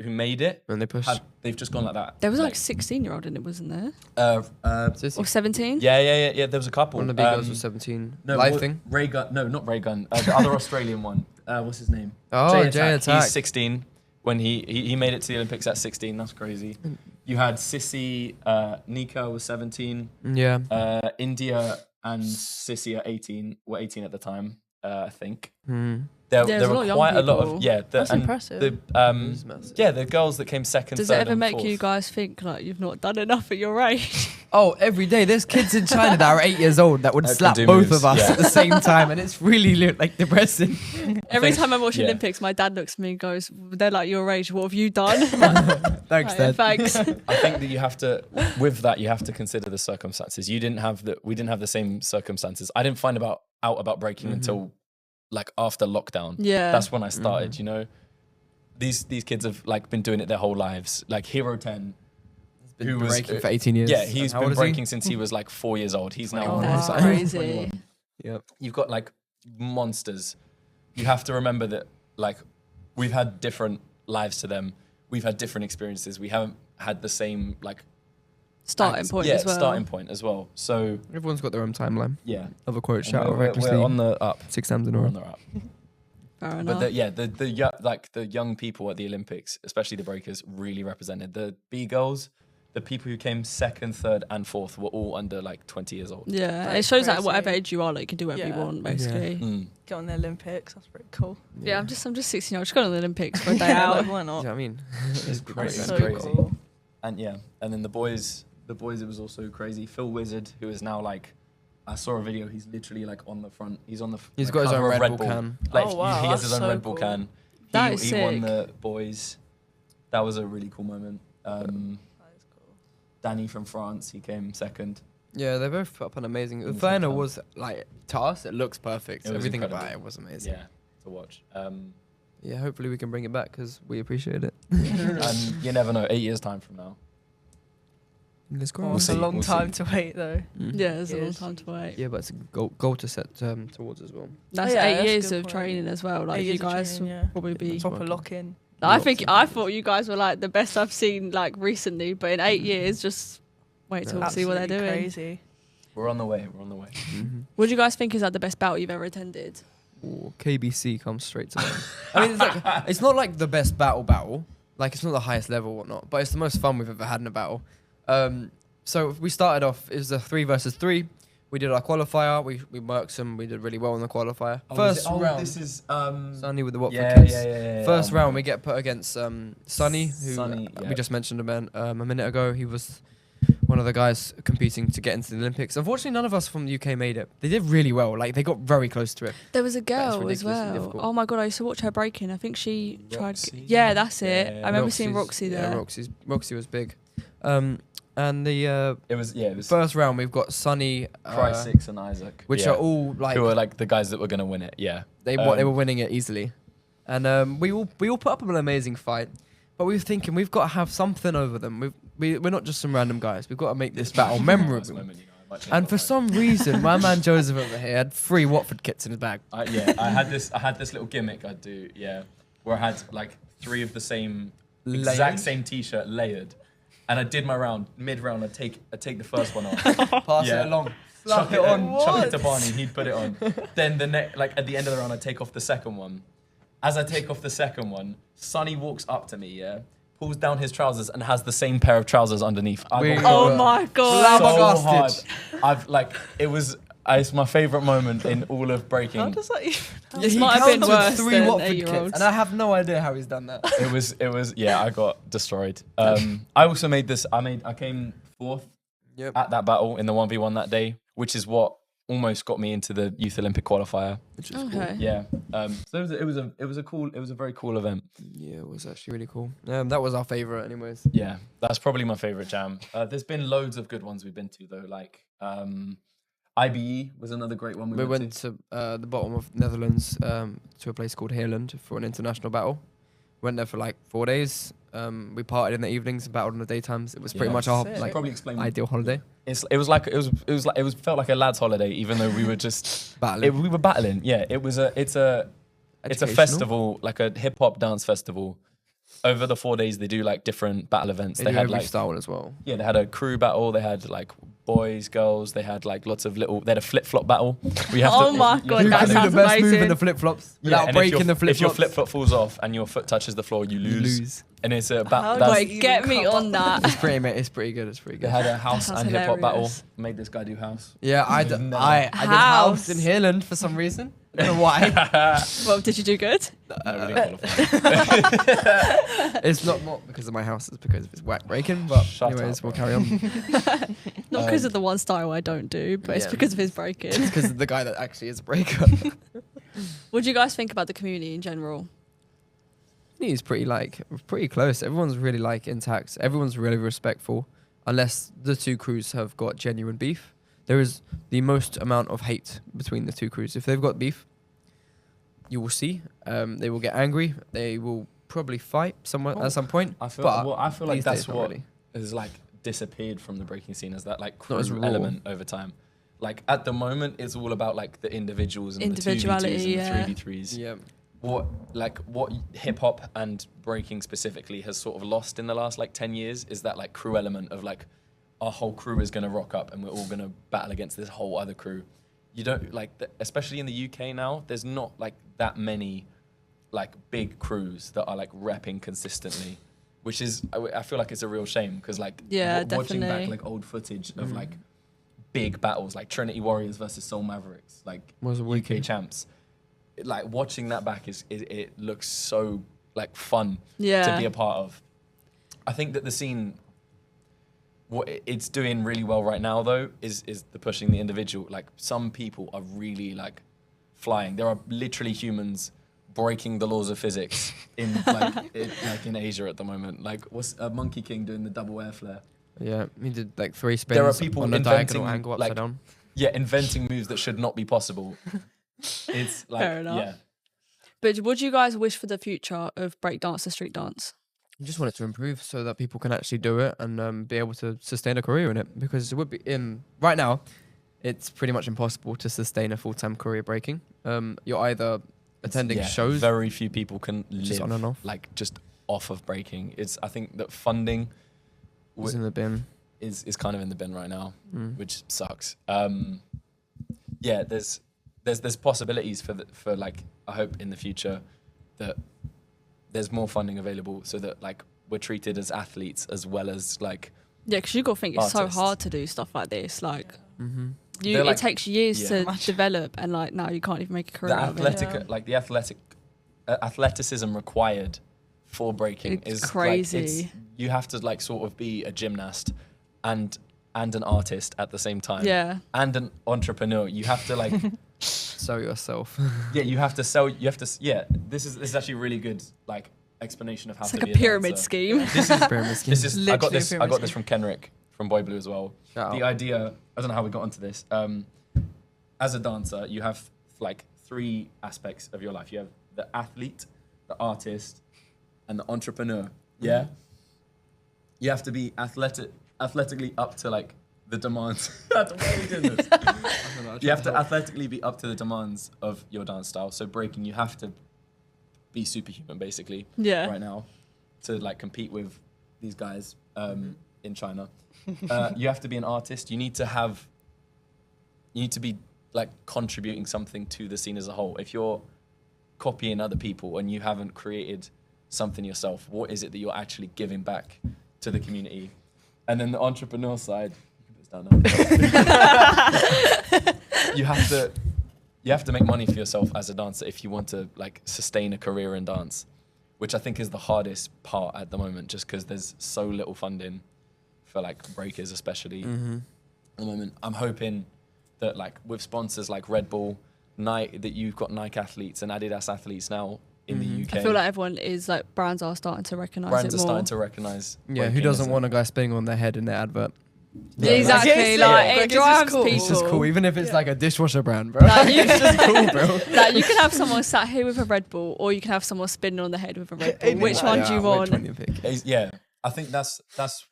[SPEAKER 4] made it.
[SPEAKER 3] And they pushed.
[SPEAKER 4] They've just gone like that.
[SPEAKER 1] There was like 16-year-old in it, wasn't there?
[SPEAKER 3] Sissy.
[SPEAKER 1] Or 17?
[SPEAKER 4] Yeah. There was a couple.
[SPEAKER 3] One of the big girls was 17.
[SPEAKER 4] No,
[SPEAKER 3] Live thing.
[SPEAKER 4] Ray Gun. No, not Ray Gun. The other Australian one. What's his name?
[SPEAKER 3] Oh, Jay Attack.
[SPEAKER 4] He's 16. When he made it to the Olympics at 16. That's crazy. You had Sissy. Nika was 17.
[SPEAKER 3] Yeah.
[SPEAKER 4] India and Sissy are 18. Were 18 at the time. I think.
[SPEAKER 3] Hmm.
[SPEAKER 4] There
[SPEAKER 1] There's a lot
[SPEAKER 4] were
[SPEAKER 1] of young
[SPEAKER 4] quite a lot
[SPEAKER 1] people.
[SPEAKER 4] of
[SPEAKER 2] That's
[SPEAKER 4] and
[SPEAKER 2] impressive.
[SPEAKER 4] The
[SPEAKER 3] was massive.
[SPEAKER 4] the girls that came second.
[SPEAKER 1] Does it
[SPEAKER 4] third,
[SPEAKER 1] ever
[SPEAKER 4] and
[SPEAKER 1] make
[SPEAKER 4] fourth.
[SPEAKER 1] you guys think like you've not done enough at your age?
[SPEAKER 3] Oh, every day. There's kids in China that are 8 years old that would
[SPEAKER 4] That can
[SPEAKER 3] slap
[SPEAKER 4] do
[SPEAKER 3] both
[SPEAKER 4] moves,
[SPEAKER 3] of us
[SPEAKER 4] yeah.
[SPEAKER 3] at the same time, and it's really like depressing.
[SPEAKER 1] Every
[SPEAKER 4] think-
[SPEAKER 1] time I watch
[SPEAKER 4] yeah.
[SPEAKER 1] Olympics, my dad looks at me and goes, "They're like your age. What have you done?"
[SPEAKER 3] Thanks,
[SPEAKER 1] Like,
[SPEAKER 3] Dad.
[SPEAKER 1] thanks.
[SPEAKER 4] I think that you have to consider the circumstances. We didn't have the same circumstances. I didn't find out about breaking until like after lockdown.
[SPEAKER 1] Yeah.
[SPEAKER 4] That's when I started, you know. These kids have like been doing it their whole lives. Like Hero 10,
[SPEAKER 3] Been
[SPEAKER 4] who was
[SPEAKER 3] breaking for 18 years.
[SPEAKER 4] yeah, he's
[SPEAKER 3] How old
[SPEAKER 4] been
[SPEAKER 3] is he?
[SPEAKER 4] breaking since he was like 4 years old. He's now
[SPEAKER 3] 21.
[SPEAKER 1] That's
[SPEAKER 3] 21.
[SPEAKER 1] crazy.
[SPEAKER 4] 21.
[SPEAKER 3] Yep.
[SPEAKER 4] You've got like monsters. You have to remember that like we've had different lives to them. We've had different experiences. We haven't had the same like
[SPEAKER 1] Starting point
[SPEAKER 4] yeah,
[SPEAKER 1] as well.
[SPEAKER 4] starting point as well. So
[SPEAKER 3] Everyone's got their own timeline.
[SPEAKER 4] yeah,
[SPEAKER 3] Other quote, shout out
[SPEAKER 4] we're
[SPEAKER 3] recklessly.
[SPEAKER 4] on the up.
[SPEAKER 3] 6 times in a
[SPEAKER 4] We're
[SPEAKER 3] row.
[SPEAKER 4] on the up.
[SPEAKER 1] Fair enough.
[SPEAKER 4] But the young people at the Olympics, especially the breakers, really represented. The B girls, the people who came second, third, and fourth were all under like 20 years old.
[SPEAKER 1] Yeah,
[SPEAKER 2] That
[SPEAKER 1] it
[SPEAKER 2] is
[SPEAKER 1] shows that
[SPEAKER 2] crazy.
[SPEAKER 1] whatever age you are, like you can do whatever you
[SPEAKER 2] Yeah.
[SPEAKER 1] want, basically.
[SPEAKER 4] Mm.
[SPEAKER 2] Get on the Olympics. That's pretty cool.
[SPEAKER 1] Yeah, I'm just 16 years old. Just going to the Olympics for a day
[SPEAKER 2] Yeah,
[SPEAKER 1] out.
[SPEAKER 2] like, why
[SPEAKER 3] You know
[SPEAKER 2] not?
[SPEAKER 3] what I mean?
[SPEAKER 4] It's
[SPEAKER 3] great.
[SPEAKER 4] crazy.
[SPEAKER 2] That's
[SPEAKER 4] It's
[SPEAKER 2] so
[SPEAKER 4] crazy.
[SPEAKER 2] cool.
[SPEAKER 4] And yeah, and then the boys, it was also crazy. Phil Wizard, who is now like, I saw a video. He's literally like on the front. He's on the.
[SPEAKER 3] He's
[SPEAKER 4] the
[SPEAKER 3] got his own
[SPEAKER 4] cover of
[SPEAKER 3] Red Bull can.
[SPEAKER 4] Like
[SPEAKER 2] Oh, wow,
[SPEAKER 4] he has his
[SPEAKER 2] that's
[SPEAKER 4] own
[SPEAKER 2] so
[SPEAKER 4] Red Bull
[SPEAKER 2] cool.
[SPEAKER 4] can.
[SPEAKER 1] That
[SPEAKER 4] he,
[SPEAKER 1] is
[SPEAKER 4] he won
[SPEAKER 1] sick.
[SPEAKER 4] the boys. That was a really cool moment.
[SPEAKER 2] That is cool.
[SPEAKER 4] Danny from France, he came second.
[SPEAKER 3] Yeah, they both put up an amazing. The
[SPEAKER 4] In the
[SPEAKER 3] final
[SPEAKER 4] same
[SPEAKER 3] was like to us, it looks perfect.
[SPEAKER 4] It was
[SPEAKER 3] Everything
[SPEAKER 4] incredible.
[SPEAKER 3] about it was amazing.
[SPEAKER 4] Yeah, to watch.
[SPEAKER 3] Yeah, hopefully we can bring it back because we appreciate it.
[SPEAKER 4] And you never know. 8 years time from now.
[SPEAKER 3] Let's go.
[SPEAKER 2] Oh, it's
[SPEAKER 4] see,
[SPEAKER 2] a long
[SPEAKER 4] we'll
[SPEAKER 2] time
[SPEAKER 4] see.
[SPEAKER 2] to wait though.
[SPEAKER 1] Yeah, it's a long
[SPEAKER 2] Yes.
[SPEAKER 1] time to wait.
[SPEAKER 3] Yeah, but it's a goal to set towards as well.
[SPEAKER 1] That's
[SPEAKER 2] yeah,
[SPEAKER 1] 8
[SPEAKER 2] that's a
[SPEAKER 1] years
[SPEAKER 2] good
[SPEAKER 1] of
[SPEAKER 2] point.
[SPEAKER 1] training as well. Like
[SPEAKER 2] 8
[SPEAKER 1] you
[SPEAKER 2] years of
[SPEAKER 1] guys
[SPEAKER 2] training,
[SPEAKER 1] will
[SPEAKER 2] yeah.
[SPEAKER 1] probably be.
[SPEAKER 2] Proper lock in.
[SPEAKER 1] I thought you guys were like the best I've seen like recently, but in 8 years, just wait till
[SPEAKER 3] Yeah.
[SPEAKER 1] see what they're
[SPEAKER 2] Absolutely
[SPEAKER 1] doing.
[SPEAKER 2] Crazy.
[SPEAKER 4] We're on the way. We're on the way.
[SPEAKER 1] What do you guys think is like the best battle you've ever attended?
[SPEAKER 3] Ooh, KBC comes straight to mind. I mean, it's like it's not like the best battle, like it's not the highest level or whatnot, but it's the most fun we've ever had in a battle. So we started off. It was a 3 versus 3. We did our qualifier. We worked some. We did really well in the qualifier.
[SPEAKER 4] Oh,
[SPEAKER 3] First round.
[SPEAKER 4] This is
[SPEAKER 3] Sunny with the Watford
[SPEAKER 4] yeah,
[SPEAKER 3] kids.
[SPEAKER 4] yeah.
[SPEAKER 3] First
[SPEAKER 4] Oh my
[SPEAKER 3] round,
[SPEAKER 4] God.
[SPEAKER 3] we get put against Sunny, who
[SPEAKER 4] Sunny,
[SPEAKER 3] we
[SPEAKER 4] yeah.
[SPEAKER 3] just mentioned a minute ago. He was one of the guys competing to get into the Olympics. Unfortunately, none of us from the UK made it. They did really well. Like, they got very close to it.
[SPEAKER 1] There was a
[SPEAKER 3] That's
[SPEAKER 1] girl as
[SPEAKER 3] ridiculously
[SPEAKER 1] well.
[SPEAKER 3] difficult.
[SPEAKER 1] Oh my god, I used to watch her breaking. I think she
[SPEAKER 4] Roxy?
[SPEAKER 1] tried. Yeah, that's it.
[SPEAKER 4] Yeah,
[SPEAKER 1] I remember seeing
[SPEAKER 3] Roxy's-
[SPEAKER 1] Roxy there.
[SPEAKER 3] Yeah, Roxy was big. And the
[SPEAKER 4] It was
[SPEAKER 3] first round, we've got Sunny,
[SPEAKER 4] Cry6 and Isaac,
[SPEAKER 3] which are all like
[SPEAKER 4] who are like the guys that were gonna win it. Yeah,
[SPEAKER 3] they were winning it easily, and we all put up an amazing fight. But we were thinking we've got to have something over them. We're not just some random guys. We've got to make this battle memorable. And for some reason, my man Joseph over here had 3 Watford kits in his bag.
[SPEAKER 4] I had this little gimmick I'd do, where I had like 3 of the same exact
[SPEAKER 3] Layered?
[SPEAKER 4] same t-shirt layered, and I did my round. Mid-round, I'd take the first one off,
[SPEAKER 3] Pass
[SPEAKER 4] Yeah.
[SPEAKER 3] it along.
[SPEAKER 4] chuck
[SPEAKER 3] Slap it on.
[SPEAKER 4] chuck it to Barney, he'd put it on. Then at the end of the round, I'd take off the second one. As I take off the second one, Sonny walks up to me, pulls down his trousers and has the same pair of trousers underneath.
[SPEAKER 3] We-
[SPEAKER 1] Oh my god.
[SPEAKER 3] Flabbergasted.
[SPEAKER 4] so hard. I've like it's my favourite moment in all of breaking.
[SPEAKER 2] How does that even?
[SPEAKER 1] This
[SPEAKER 3] he
[SPEAKER 1] might have been
[SPEAKER 3] counted
[SPEAKER 1] worse
[SPEAKER 3] 3
[SPEAKER 1] than
[SPEAKER 3] Watford
[SPEAKER 1] 8-year-olds.
[SPEAKER 3] kits, and I have no idea how he's done that.
[SPEAKER 4] It was I got destroyed. I also made this. I came 4th
[SPEAKER 3] Yep.
[SPEAKER 4] at that battle in the 1v1 that day, which is what almost got me into the Youth Olympic qualifier.
[SPEAKER 3] Which is
[SPEAKER 1] Okay.
[SPEAKER 4] Yeah. So it was a very cool event.
[SPEAKER 3] Yeah, it was actually really cool. That was our favourite, anyways.
[SPEAKER 4] Yeah, that's probably my favorite jam. There's been loads of good ones we've been to though. Like IBE was another great one.
[SPEAKER 3] We went to the bottom of Netherlands to a place called Heerland for an international battle. Went there for like 4 days. We partied in the evenings and battled in the daytimes. It was pretty
[SPEAKER 4] Yeah.
[SPEAKER 3] much our
[SPEAKER 2] Sick.
[SPEAKER 3] like
[SPEAKER 4] probably explain.
[SPEAKER 3] ideal holiday.
[SPEAKER 4] It felt like a lad's holiday, even though we were just
[SPEAKER 3] Battling.
[SPEAKER 4] we were battling. Yeah, it's a
[SPEAKER 3] Educational.
[SPEAKER 4] festival, like a hip hop dance festival. Over the 4 days, they do like different battle events.
[SPEAKER 3] They
[SPEAKER 4] They
[SPEAKER 3] do
[SPEAKER 4] had
[SPEAKER 3] every
[SPEAKER 4] like
[SPEAKER 3] style as well.
[SPEAKER 4] they had a crew battle. They had like boys, girls. They had like lots of little. They had a flip flop battle. We have
[SPEAKER 1] Oh
[SPEAKER 4] to,
[SPEAKER 1] my
[SPEAKER 4] you
[SPEAKER 1] God,
[SPEAKER 4] have to
[SPEAKER 3] Who
[SPEAKER 1] that
[SPEAKER 3] can do
[SPEAKER 1] sounds
[SPEAKER 3] the best move in
[SPEAKER 1] amazing.
[SPEAKER 3] the flip flops
[SPEAKER 4] Yeah,
[SPEAKER 3] without
[SPEAKER 4] and
[SPEAKER 3] breaking the flip
[SPEAKER 4] If your
[SPEAKER 3] flops?
[SPEAKER 4] flip flop falls off and your foot touches the floor, you
[SPEAKER 3] You
[SPEAKER 4] lose.
[SPEAKER 3] lose.
[SPEAKER 4] And it's a
[SPEAKER 2] How
[SPEAKER 4] battle.
[SPEAKER 2] does
[SPEAKER 1] Wait,
[SPEAKER 2] even
[SPEAKER 1] get me
[SPEAKER 2] come
[SPEAKER 1] on
[SPEAKER 2] up?
[SPEAKER 1] that.
[SPEAKER 3] It's pretty It's pretty good. It's pretty
[SPEAKER 4] They
[SPEAKER 3] good.
[SPEAKER 4] had a house
[SPEAKER 1] sounds
[SPEAKER 4] and hip hop battle.
[SPEAKER 1] hilarious.
[SPEAKER 4] Made this guy do house.
[SPEAKER 3] Yeah, I did
[SPEAKER 1] House.
[SPEAKER 3] house in Heerland for some reason. I don't know why.
[SPEAKER 1] Well, did you do good?
[SPEAKER 4] No, we didn't qualify.
[SPEAKER 3] It's not because of my house. It's because of his whack breaking. But
[SPEAKER 4] Shut
[SPEAKER 3] anyways,
[SPEAKER 4] up,
[SPEAKER 3] we'll
[SPEAKER 4] bro.
[SPEAKER 3] carry on.
[SPEAKER 1] Not because of the one style I don't do, but it's
[SPEAKER 3] Yeah.
[SPEAKER 1] because of his breaking.
[SPEAKER 3] It's because of the guy that actually is a breaker.
[SPEAKER 1] What do you guys think about the community in general?
[SPEAKER 3] He's pretty close. Everyone's really intact. Everyone's really respectful, unless the 2 crews have got genuine beef. There is the most amount of hate between the 2 crews. If they've got beef, you will see. They will get angry. They will probably fight somewhere at some point.
[SPEAKER 4] I feel
[SPEAKER 3] but
[SPEAKER 4] like
[SPEAKER 3] these
[SPEAKER 4] that's
[SPEAKER 3] days, not
[SPEAKER 4] what
[SPEAKER 3] really.
[SPEAKER 4] has like disappeared from the breaking scene as that like
[SPEAKER 3] Not as
[SPEAKER 4] crew
[SPEAKER 3] raw.
[SPEAKER 4] element over time. Like at the moment, it's all about like the individuals and the 2v2s
[SPEAKER 1] Individuality,
[SPEAKER 4] and
[SPEAKER 1] yeah.
[SPEAKER 4] the 3v3s.
[SPEAKER 3] Yeah.
[SPEAKER 4] What hip hop and breaking specifically has sort of lost in the last like 10 years is that like crew element of like our whole crew is going to rock up and we're all going to battle against this whole other crew. You don't like, especially in the UK now, there's not like that many like big crews that are like repping consistently, which is, I feel like it's a real shame because like
[SPEAKER 1] Yeah,
[SPEAKER 4] watching back
[SPEAKER 1] definitely.
[SPEAKER 4] like old footage of like big battles like Trinity Warriors versus Soul Mavericks, like
[SPEAKER 3] Was a
[SPEAKER 4] UK
[SPEAKER 3] wicked.
[SPEAKER 4] champs. Like watching that back it looks so like fun
[SPEAKER 1] Yeah.
[SPEAKER 4] to be a part of. I think that the scene, what it's doing really well right now though is the pushing the individual. Like some people are really like flying. There are literally humans breaking the laws of physics in like in Asia at the moment. Like what's Monkey King doing the double air flare?
[SPEAKER 3] Yeah, he did like 3 spins
[SPEAKER 4] There are people
[SPEAKER 3] on a
[SPEAKER 4] inventing,
[SPEAKER 3] diagonal angle
[SPEAKER 4] like,
[SPEAKER 3] upside down.
[SPEAKER 4] Yeah, inventing moves that should not be possible. It's like
[SPEAKER 1] Fair enough.
[SPEAKER 4] yeah.
[SPEAKER 1] But would you guys wish for the future of breakdance to street dance?
[SPEAKER 3] I just want it to improve so that people can actually do it and be able to sustain a career in it. Because it would be right now, it's pretty much impossible to sustain a full-time career breaking. You're either attending
[SPEAKER 4] Yeah,
[SPEAKER 3] shows,
[SPEAKER 4] Very few people can
[SPEAKER 3] Just
[SPEAKER 4] live
[SPEAKER 3] on and off.
[SPEAKER 4] like just off of breaking. I think that funding
[SPEAKER 3] is in the bin.
[SPEAKER 4] is kind of in the bin right now,
[SPEAKER 3] Mm.
[SPEAKER 4] which sucks. Yeah, there's possibilities for like I hope in the future that there's more funding available so that like we're treated as athletes as well as like
[SPEAKER 1] Yeah, because you got to think it's so
[SPEAKER 4] Artists.
[SPEAKER 1] hard to do stuff like this. Like,
[SPEAKER 3] Mm-hmm.
[SPEAKER 4] They're like-
[SPEAKER 1] it takes years
[SPEAKER 4] yeah.
[SPEAKER 1] to
[SPEAKER 2] Imagine.
[SPEAKER 1] develop, and like now you can't even make a career
[SPEAKER 4] The
[SPEAKER 1] out of it.
[SPEAKER 4] athletic,
[SPEAKER 2] Yeah.
[SPEAKER 4] like the athleticism required for breaking
[SPEAKER 1] It's
[SPEAKER 4] is
[SPEAKER 1] crazy.
[SPEAKER 4] Like, you have to like sort of be a gymnast and an artist at the same time.
[SPEAKER 1] Yeah.
[SPEAKER 4] And an entrepreneur. You have to like
[SPEAKER 3] Sell yourself.
[SPEAKER 4] yeah, you have to sell. You have to yeah. This is actually a really good like explanation of how
[SPEAKER 1] It's
[SPEAKER 4] to
[SPEAKER 1] like
[SPEAKER 4] be
[SPEAKER 1] a pyramid
[SPEAKER 4] dancer.
[SPEAKER 1] scheme.
[SPEAKER 4] This is
[SPEAKER 3] Pyramid scheme.
[SPEAKER 4] this is I got
[SPEAKER 2] Literally a
[SPEAKER 4] this
[SPEAKER 2] pyramid
[SPEAKER 4] from Kenrick from Boy Blue as well.
[SPEAKER 3] Shout
[SPEAKER 4] The
[SPEAKER 3] out.
[SPEAKER 4] idea, I don't know how we got onto this. As a dancer, you have like 3 aspects of your life. You have the athlete, the artist, and the entrepreneur. Yeah. You have to be athletically up to like the demands. I don't know why we did this. You have to athletically be up to the demands of your dance style. So breaking, you have to be superhuman basically
[SPEAKER 1] Yeah.
[SPEAKER 4] right now to like compete with these guys in China. You have to be an artist. You need to be like contributing something to the scene as a whole. If you're copying other people and you haven't created something yourself, what is it that you're actually giving back to the community? And then the entrepreneur side, you can put this down now. you have to make money for yourself as a dancer if you want to like sustain a career in dance, which I think is the hardest part at the moment, just because there's so little funding for like breakers, especially at the moment. I'm hoping that like with sponsors like Red Bull, Nike, that you've got Nike athletes and Adidas athletes now in the UK.
[SPEAKER 1] I feel like everyone is like brands are starting to recognise
[SPEAKER 4] brands
[SPEAKER 1] it
[SPEAKER 4] are
[SPEAKER 1] more.
[SPEAKER 4] starting to recognise.
[SPEAKER 3] Yeah, who
[SPEAKER 4] breaking
[SPEAKER 3] doesn't
[SPEAKER 4] as
[SPEAKER 3] want a guy spinning on their head in their advert?
[SPEAKER 1] Yeah,
[SPEAKER 4] Yeah.
[SPEAKER 1] exactly.
[SPEAKER 2] Yes,
[SPEAKER 1] Like
[SPEAKER 2] yeah.
[SPEAKER 1] it
[SPEAKER 2] Like, it's just
[SPEAKER 1] drives
[SPEAKER 2] cool.
[SPEAKER 1] people.
[SPEAKER 3] It's just cool, even if it's like a dishwasher brand, bro.
[SPEAKER 1] Like, you,
[SPEAKER 3] It's just cool, bro.
[SPEAKER 1] like you can have someone sat here with a Red Bull, or you can have someone spinning on the head with a Red Bull. Which
[SPEAKER 2] Yeah,
[SPEAKER 1] one do you want?
[SPEAKER 3] Which one you pick?
[SPEAKER 4] Yeah, I think that's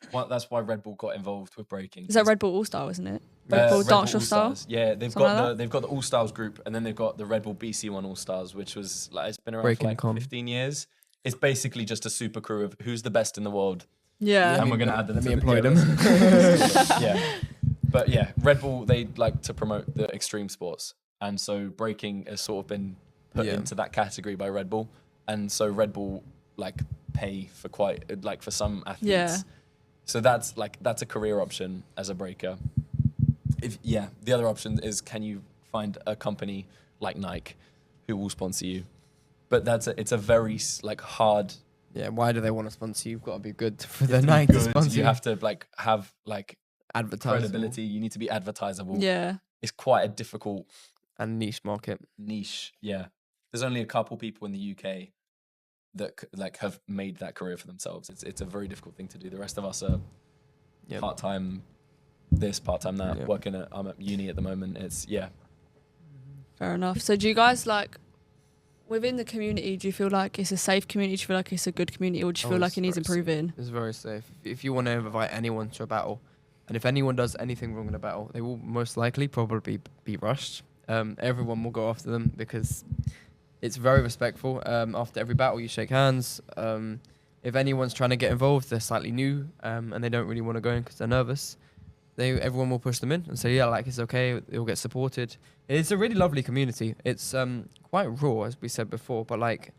[SPEAKER 4] why Red Bull got involved with breaking.
[SPEAKER 1] Is that Red Bull All Star, isn't it? Red Bull Dance Your Style.
[SPEAKER 4] All-Stars. Yeah, they've
[SPEAKER 1] Something
[SPEAKER 4] got
[SPEAKER 1] like
[SPEAKER 4] they've got the All Stars group, and then they've got the Red Bull BC1 All Stars, which was like it's been around
[SPEAKER 3] Breaking
[SPEAKER 4] for like
[SPEAKER 3] con.
[SPEAKER 4] 15 years. It's basically just a super crew of who's the best in the world,
[SPEAKER 1] Yeah.
[SPEAKER 4] and we're gonna add them.
[SPEAKER 3] Let
[SPEAKER 4] to
[SPEAKER 3] me
[SPEAKER 4] the-
[SPEAKER 3] employ them.
[SPEAKER 4] yeah, but yeah, Red Bull they like to promote the extreme sports, and so breaking has sort of been put
[SPEAKER 3] Yeah.
[SPEAKER 4] into that category by Red Bull, and so Red Bull like pay for quite like for some athletes.
[SPEAKER 1] Yeah.
[SPEAKER 4] So that's a career option as a breaker. The other option is can you find a company like Nike who will sponsor you? But it's a very like hard.
[SPEAKER 3] Yeah, why do they want to sponsor you? You've got to be good for
[SPEAKER 4] you
[SPEAKER 3] the
[SPEAKER 4] have to be
[SPEAKER 3] Nike to
[SPEAKER 4] good,
[SPEAKER 3] sponsor
[SPEAKER 4] you have to like have like
[SPEAKER 3] advertising
[SPEAKER 4] credibility. You need to be advertisable.
[SPEAKER 1] Yeah.
[SPEAKER 4] It's quite a difficult
[SPEAKER 3] and niche market.
[SPEAKER 4] niche. Yeah, there's only a couple people in the UK that like have made that career for themselves. It's a very difficult thing to do. The rest of us are
[SPEAKER 3] Yeah.
[SPEAKER 4] part time this, part time that.
[SPEAKER 3] Yeah.
[SPEAKER 4] I'm at uni at the moment. It's
[SPEAKER 1] Fair enough. So do you guys like within the community? Do you feel like it's a safe community? Do you feel like it's a good community, or do you feel like
[SPEAKER 3] it's
[SPEAKER 1] it needs
[SPEAKER 3] very safe.
[SPEAKER 1] improving?
[SPEAKER 3] It's very safe. If you want to invite anyone to a battle, and if anyone does anything wrong in a battle, they will most likely probably be rushed. Everyone will go after them because it's very respectful. After every battle, you shake hands. If anyone's trying to get involved, they're slightly new and they don't really want to go in because they're nervous. Everyone will push them in and say, yeah, like it's okay. They'll get supported. It's a really lovely community. It's quite raw, as we said before, but like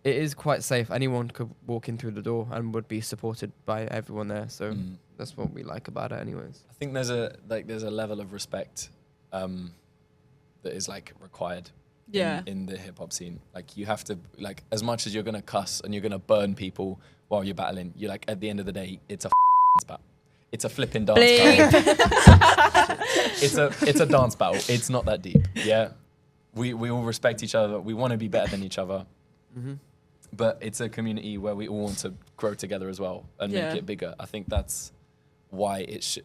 [SPEAKER 3] it is quite safe. Anyone could walk in through the door and would be supported by everyone there. So that's what we like about it, anyways.
[SPEAKER 4] I think there's a level of respect that is like required.
[SPEAKER 1] Yeah.
[SPEAKER 4] In the hip hop scene, like you have to like as much as you're gonna cuss and you're gonna burn people while you're battling, you're like at the end of the day, it's a battle. It's a flipping dance battle. it's a dance battle. It's not that deep. Yeah, we all respect each other. We want to be better than each other. But it's a community where we all want to grow together as well and
[SPEAKER 1] Yeah.
[SPEAKER 4] make it bigger. I think that's why it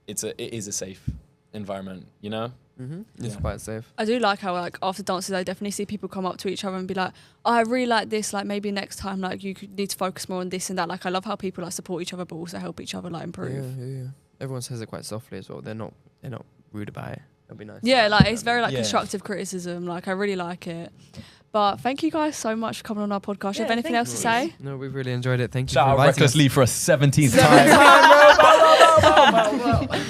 [SPEAKER 4] is a safe environment. You know.
[SPEAKER 3] It's
[SPEAKER 4] Yeah.
[SPEAKER 3] quite safe.
[SPEAKER 1] I do like how like after dances, I definitely see people come up to each other and be like, "Oh, I really like this. Like maybe next time, like you need to focus more on this and that." Like I love how people like support each other, but also help each other like improve.
[SPEAKER 3] Yeah. Everyone says it quite softly as well. They're not rude about it. It'll be nice.
[SPEAKER 1] Yeah, like it's very like
[SPEAKER 4] Yeah.
[SPEAKER 1] constructive criticism. Like I really like it. But thank you guys so much for coming on our podcast. Do you have
[SPEAKER 2] Yeah,
[SPEAKER 1] anything
[SPEAKER 2] thank
[SPEAKER 1] else to
[SPEAKER 2] you.
[SPEAKER 1] say?
[SPEAKER 3] No, we've really enjoyed it. Thank you
[SPEAKER 4] Shout
[SPEAKER 3] for
[SPEAKER 4] out
[SPEAKER 3] inviting us.
[SPEAKER 4] Reckless Lee for a 17th
[SPEAKER 1] Seventh
[SPEAKER 4] time.
[SPEAKER 1] time.